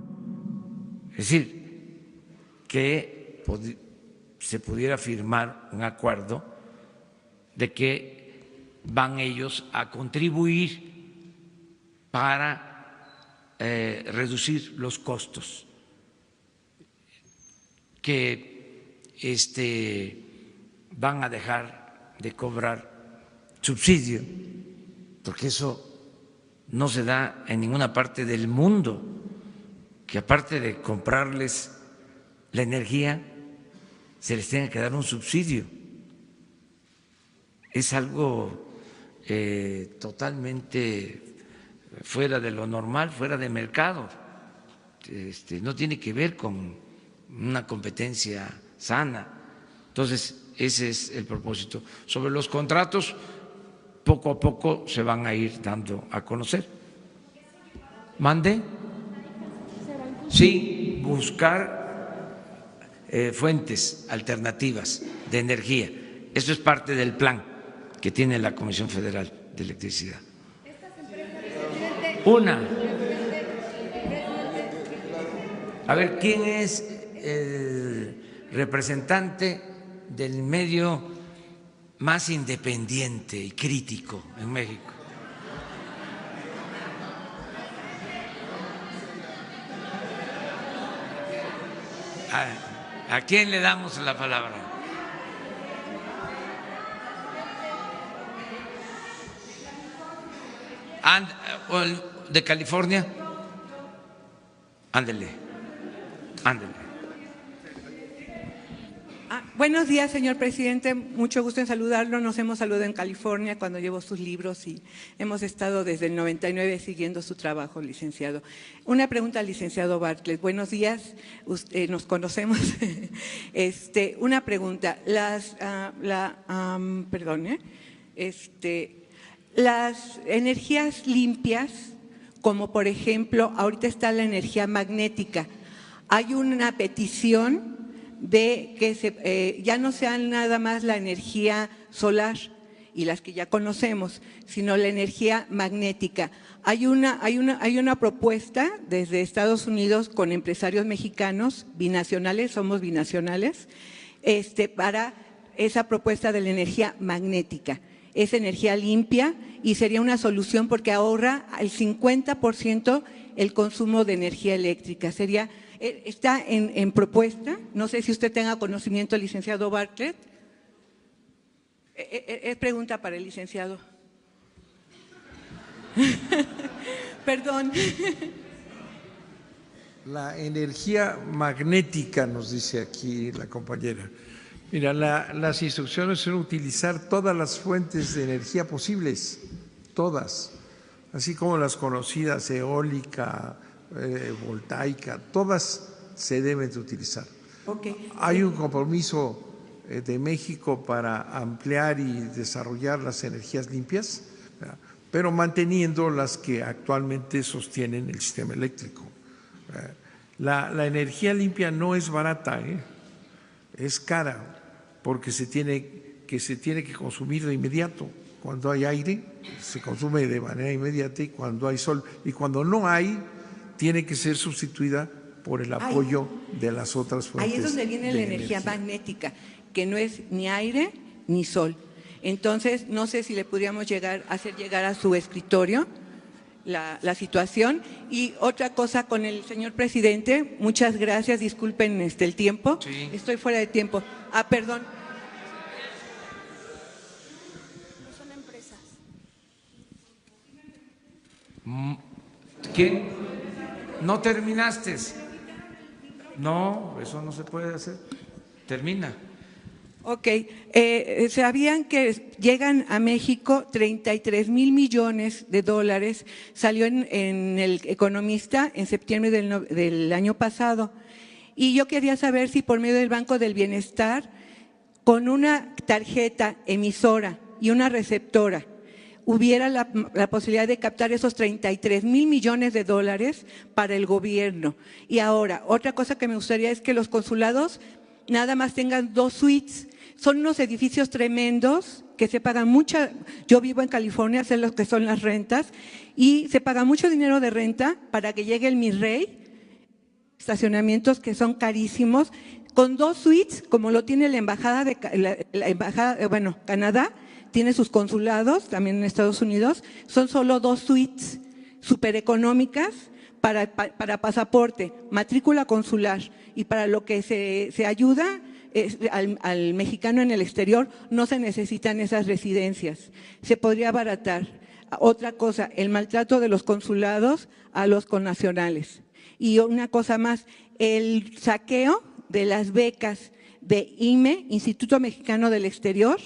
es decir, que se pudiera firmar un acuerdo de que van ellos a contribuir para reducir los costos, que van a dejar de cobrar subsidio, porque eso no se da en ninguna parte del mundo, que aparte de comprarles la energía, se les tenga que dar un subsidio. Es algo totalmente fuera de lo normal, fuera de mercado. No tiene que ver con una competencia sana. Entonces, ese es el propósito. Sobre los contratos, poco a poco se van a ir dando a conocer. ¿Mande? Sí, buscar fuentes alternativas de energía. Eso es parte del plan que tiene la Comisión Federal de Electricidad. Una. A ver, ¿quién es el representante del medio más independiente y crítico en México? ¿A quién le damos la palabra? ¿De California? Ándele, ándele. Buenos días, señor presidente. Mucho gusto en saludarlo. Nos hemos saludado en California cuando llevo sus libros y hemos estado desde el 99 siguiendo su trabajo, licenciado. Una pregunta al licenciado Bartlett. Buenos días, nos conocemos. Una pregunta. Las energías limpias, como por ejemplo, ahorita está la energía magnética. Hay una petición de que ya no sean nada más la energía solar y las que ya conocemos, sino la energía magnética. Hay una propuesta desde Estados Unidos con empresarios mexicanos binacionales, somos binacionales, para esa propuesta de la energía magnética. Es energía limpia y sería una solución porque ahorra el 50% el consumo de energía eléctrica. Sería está en propuesta. No sé si usted tenga conocimiento, licenciado Bartlett. Es pregunta para el licenciado. Perdón. La energía magnética, nos dice aquí la compañera. Mira, las instrucciones son utilizar todas las fuentes de energía posibles, todas, así como las conocidas eólica, voltaica, todas se deben de utilizar. Okay. Hay un compromiso de México para ampliar y desarrollar las energías limpias, ¿verdad?, pero manteniendo las que actualmente sostienen el sistema eléctrico. La energía limpia no es barata, es cara, porque se tiene que consumir de inmediato. Cuando hay aire, se consume de manera inmediata, y cuando hay sol. Y cuando no hay, tiene que ser sustituida por el apoyo de las otras fuentes. Ahí es donde viene la energía magnética, que no es ni aire ni sol. Entonces, no sé si le podríamos hacer llegar a su escritorio la situación. Y otra cosa con el señor presidente, muchas gracias, disculpen el tiempo, sí. Estoy fuera de tiempo. Perdón. Son empresas. ¿Qué? ¿No terminaste? No, eso no se puede hacer. Termina. Ok, sabían que llegan a México 33,000 millones de dólares, salió en El Economista en septiembre del año pasado, y yo quería saber si por medio del Banco del Bienestar, con una tarjeta emisora y una receptora, hubiera la posibilidad de captar esos 33,000 millones de dólares para el gobierno. Y ahora, otra cosa que me gustaría es que los consulados nada más tengan 2 suites. Son unos edificios tremendos que se pagan mucha. Yo vivo en California, sé lo que son las rentas, y se paga mucho dinero de renta para que llegue el Mi Rey, estacionamientos que son carísimos, con 2 suites, como lo tiene la embajada Canadá, tiene sus consulados también en Estados Unidos, son solo 2 suites súper económicas para pasaporte, matrícula consular, y para lo que se ayuda al mexicano en el exterior no se necesitan esas residencias. Se podría abaratar. Otra cosa, el maltrato de los consulados a los connacionales. Y una cosa más, el saqueo de las becas de IME, Instituto Mexicano del Exterior,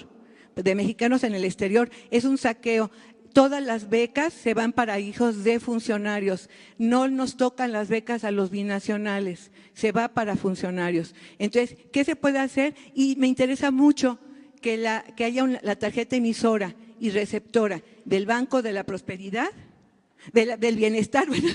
de mexicanos en el exterior, es un saqueo. Todas las becas se van para hijos de funcionarios, no nos tocan las becas a los binacionales, se va para funcionarios. Entonces, ¿qué se puede hacer? Y me interesa mucho que haya la tarjeta emisora y receptora del Banco de la Prosperidad, del Bienestar, bueno,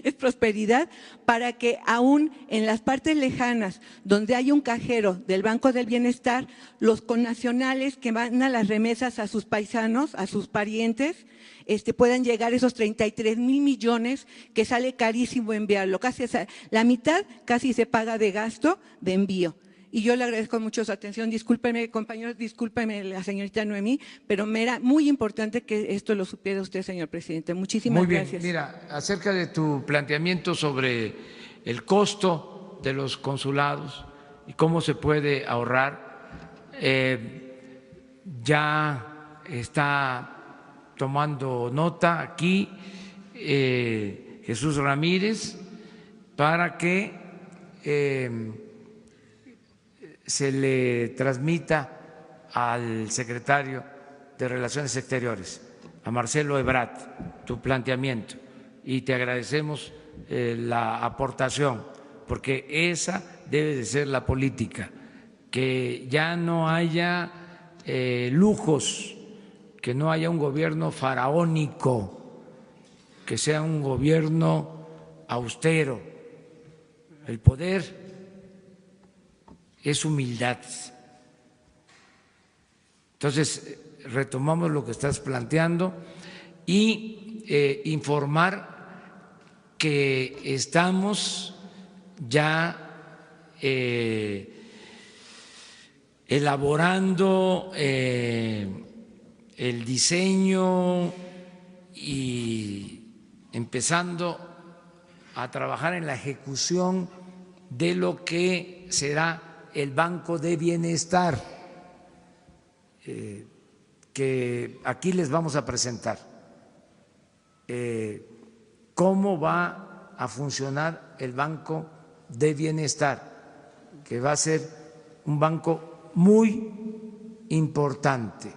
es prosperidad, para que aún en las partes lejanas donde hay un cajero del Banco del Bienestar, los connacionales que van a las remesas a sus paisanos, a sus parientes, puedan llegar esos 33,000 millones que sale carísimo enviarlo. Casi la mitad casi se paga de gasto de envío. Y yo le agradezco mucho su atención. Discúlpeme, compañeros, discúlpeme la señorita Noemí, pero me era muy importante que esto lo supiera usted, señor presidente. Muchísimas gracias. Muy bien, mira, acerca de tu planteamiento sobre el costo de los consulados y cómo se puede ahorrar, ya está tomando nota aquí Jesús Ramírez para que se le transmita al secretario de Relaciones Exteriores, a Marcelo Ebrard, tu planteamiento, y te agradecemos la aportación, porque esa debe de ser la política, que ya no haya lujos, que no haya un gobierno faraónico, que sea un gobierno austero. El poder es humildad. Entonces, retomamos lo que estás planteando y informar que estamos ya elaborando el diseño y empezando a trabajar en la ejecución de lo que será el Banco de Bienestar, que aquí les vamos a presentar cómo va a funcionar el Banco de Bienestar, que va a ser un banco muy importante,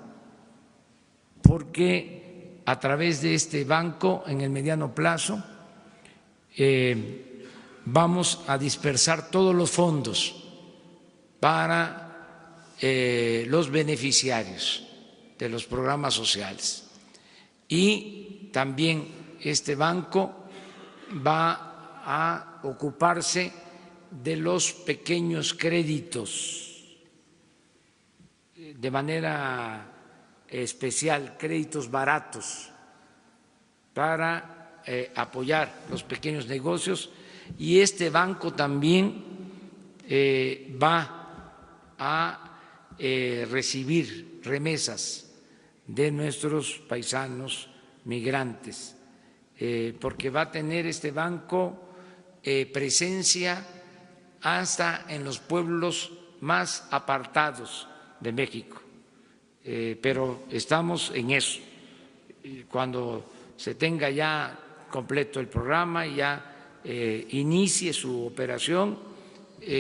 porque a través de este banco, en el mediano plazo, vamos a dispersar todos los fondos para los beneficiarios de los programas sociales. Y también este banco va a ocuparse de los pequeños créditos de manera especial, créditos baratos para apoyar los pequeños negocios, y este banco también va a recibir remesas de nuestros paisanos migrantes, porque va a tener este banco presencia hasta en los pueblos más apartados de México, pero estamos en eso. Cuando se tenga ya completo el programa y ya inicie su operación,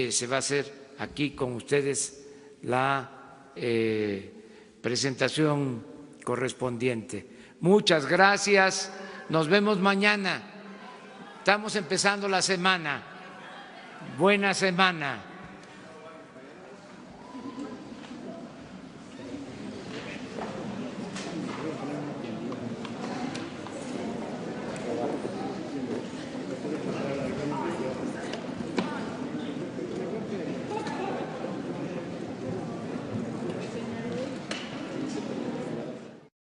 se va a hacer aquí con ustedes la presentación correspondiente. Muchas gracias, nos vemos mañana. Estamos empezando la semana. Buena semana.